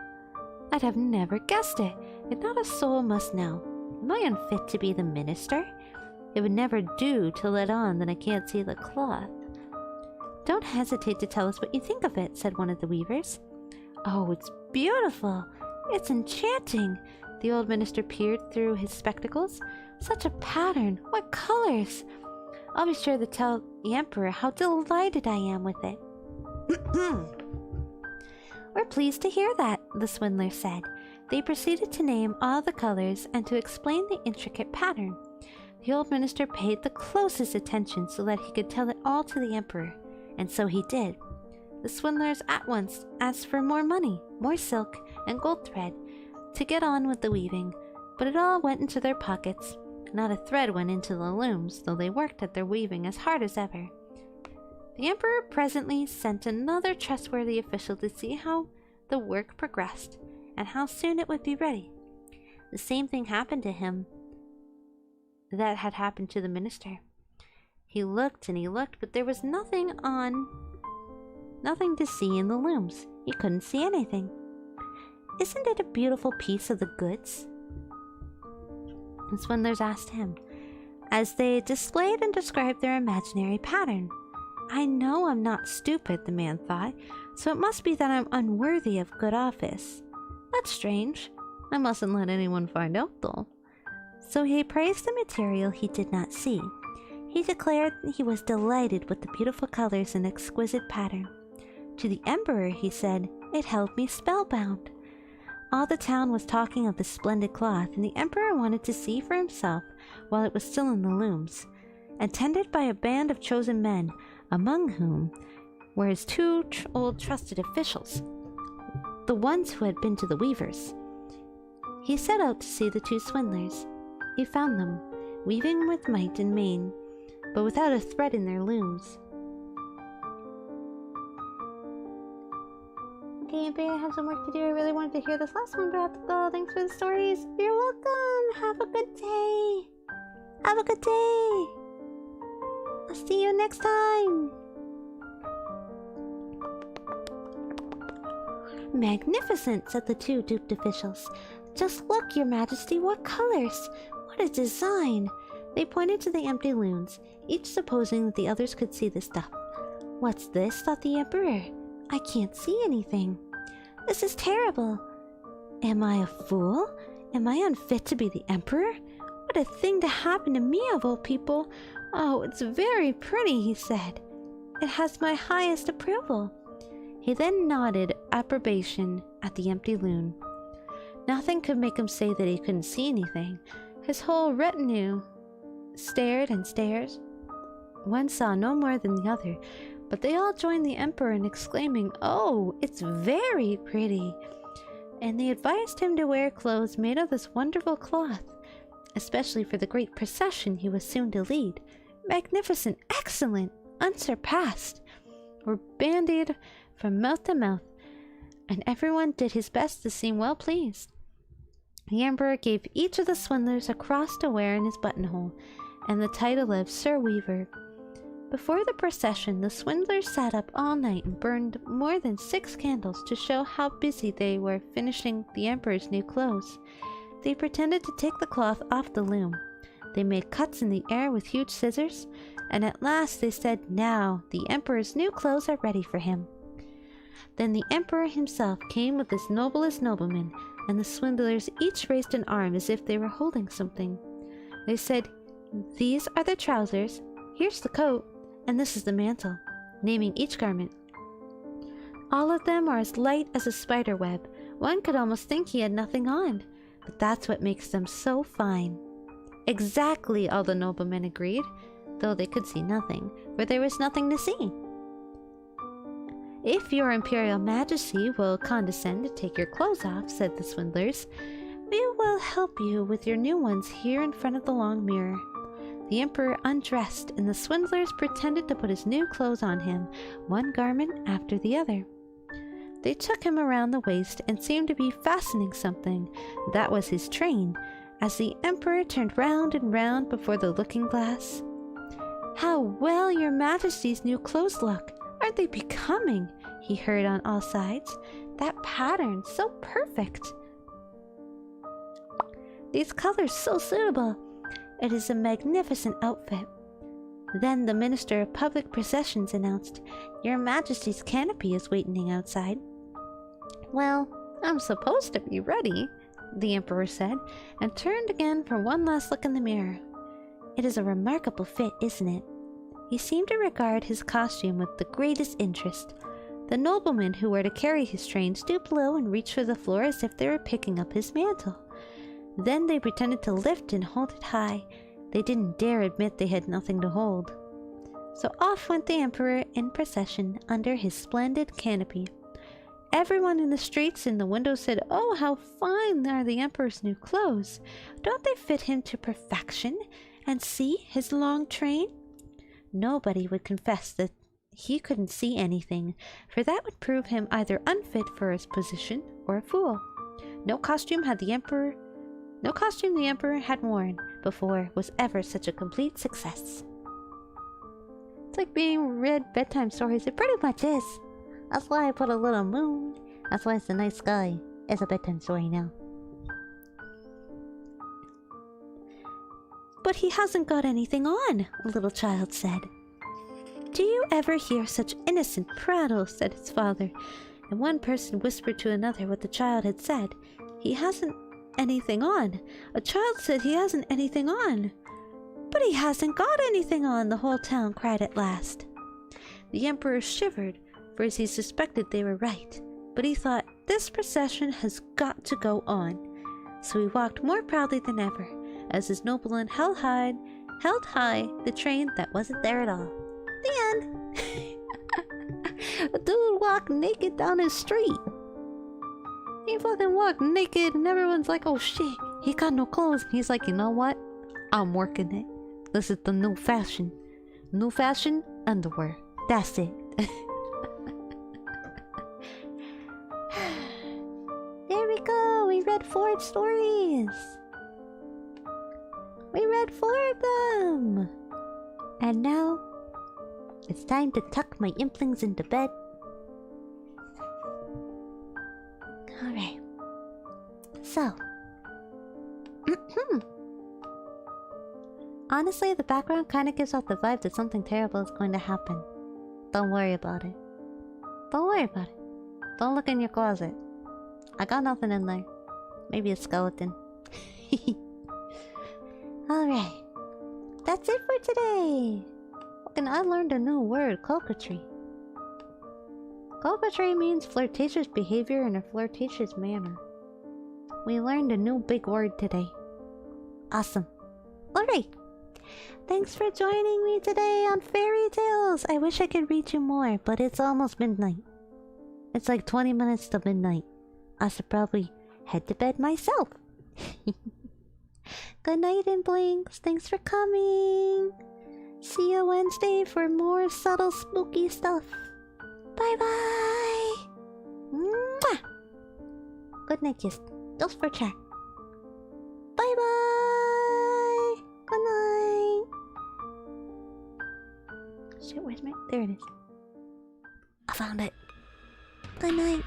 I'd have never guessed it, and not a soul must know. Am I unfit to be the minister? It would never do to let on that I can't see the cloth. Don't hesitate to tell us what you think of it, said one of the weavers. Oh, it's beautiful. It's enchanting. The old minister peered through his spectacles. Such a pattern. What colors! I'll be sure to tell the emperor how delighted I am with it. We're pleased to hear that, the swindler said. They proceeded to name all the colors and to explain the intricate pattern. The old minister paid the closest attention so that he could tell it all to the emperor, and so he did. The swindlers at once asked for more money, more silk, and gold thread to get on with the weaving, but it all went into their pockets. Not a thread went into the looms, though they worked at their weaving as hard as ever. The emperor presently sent another trustworthy official to see how the work progressed and how soon it would be ready. The same thing happened to him that had happened to the minister. He looked and he looked, but there was nothing to see in the looms. He couldn't see anything. Isn't it a beautiful piece of the goods? The swindlers asked him, as they displayed and described their imaginary pattern. I know I'm not stupid, the man thought, so it must be that I'm unworthy of good office. That's strange. I mustn't let anyone find out, though. So he praised the material he did not see. He declared he was delighted with the beautiful colors and exquisite pattern. To the emperor, he said, it held me spellbound. All the town was talking of the splendid cloth, and the emperor wanted to see for himself while it was still in the looms. Attended by a band of chosen men, among whom were his 2 old trusted officials, the ones who had been to the weavers. He set out to see the 2 swindlers. He found them, weaving with might and main, but without a thread in their looms. Okay, Impey, I have some work to do. I really wanted to hear this last one, but I have to go. Thanks for the stories. You're welcome. Have a good day. Have a good day. I'll see you next time. Magnificent, said the two duped officials. Just look, Your Majesty, what colors! What a design! They pointed to the empty looms, each supposing that the others could see the stuff. What's this? Thought the Emperor. I can't see anything. This is terrible. Am I a fool? Am I unfit to be the Emperor? What a thing to happen to me of all people. Oh, it's very pretty, he said. It has my highest approval. He then nodded approbation at the empty loom. Nothing could make him say that he couldn't see anything. His whole retinue stared and stared. One saw no more than the other, but they all joined the Emperor in exclaiming, "Oh, it's very pretty!" And they advised him to wear clothes made of this wonderful cloth, especially for the great procession he was soon to lead. Magnificent, excellent, unsurpassed, were bandied from mouth to mouth, and everyone did his best to seem well pleased. The Emperor gave each of the swindlers a cross to wear in his buttonhole, and the title of Sir Weaver. Before the procession, the swindlers sat up all night and burned more than 6 candles to show how busy they were finishing the Emperor's new clothes. They pretended to take the cloth off the loom. They made cuts in the air with huge scissors, and at last they said, "Now, the Emperor's new clothes are ready for him." Then the Emperor himself came with his noblest noblemen, and the swindlers each raised an arm as if they were holding something. They said, "These are the trousers, here's the coat, and this is the mantle," naming each garment. All of them are as light as a spider web. One could almost think he had nothing on, but that's what makes them so fine. Exactly, all the noblemen agreed, though they could see nothing, for there was nothing to see. "If your Imperial Majesty will condescend to take your clothes off," said the swindlers, "we will help you with your new ones here in front of the long mirror." The Emperor undressed, and the swindlers pretended to put his new clothes on him, one garment after the other. They took him around the waist and seemed to be fastening something. That was his train, as the Emperor turned round and round before the looking-glass. "How well Your Majesty's new clothes look! Aren't they becoming?" he heard on all sides. "That pattern, so perfect! These colors, so suitable! It is a magnificent outfit." Then the Minister of Public Processions announced, "Your Majesty's canopy is waiting outside." "Well, I'm supposed to be ready," the Emperor said, and turned again for one last look in the mirror. "It is a remarkable fit, isn't it?" He seemed to regard his costume with the greatest interest. The noblemen who were to carry his train stooped low and reached for the floor as if they were picking up his mantle. Then they pretended to lift and hold it high. They didn't dare admit they had nothing to hold. So off went the Emperor in procession under his splendid canopy. Everyone in the streets and the windows said, "Oh, how fine are the Emperor's new clothes! Don't they fit him to perfection? And see his long train?" Nobody would confess that he couldn't see anything, for that would prove him either unfit for his position or a fool. No costume the Emperor had worn before was ever such a complete success. It's like being read bedtime stories. It pretty much is. That's why I put a little moon. That's why it's the night sky. It's a bedtime story now. "But he hasn't got anything on," a little child said. "Do you ever hear such innocent prattle?" said his father, and one person whispered to another what the child had said. "He hasn't anything on. A child said he hasn't anything on." "But he hasn't got anything on," the whole town cried at last. The Emperor shivered, for he suspected they were right, but he thought, "This procession has got to go on." So he walked more proudly than ever, as his nobleman held high the train that wasn't there at all. The end. A dude walked naked down his street. He fucking walked naked, and everyone's like, "Oh shit, he got no clothes." He's like, "You know what? I'm working it. This is the new fashion. New fashion underwear. That's it." read 4 stories. We read 4 of them. And now, it's time to tuck my implings into bed. Alright. So. Honestly, the background kind of gives off the vibe that something terrible is going to happen. Don't worry about it. Don't worry about it. Don't look in your closet. I got nothing in there. Maybe a skeleton. Alright. That's it for today. And I learned a new word, coquetry. Coquetry means flirtatious behavior in a flirtatious manner. We learned a new big word today. Awesome. Alright. Thanks for joining me today on Fairy Tales. I wish I could read you more, but it's almost midnight. It's like 20 minutes to midnight. I should probably head to bed myself. Good night, Implings. Thanks for coming. See you Wednesday for more subtle spooky stuff. Bye bye. Mwah! Good night, kiss. Just for chat. Bye bye. Good night. Shit, where's my... There it is. I found it. Good night.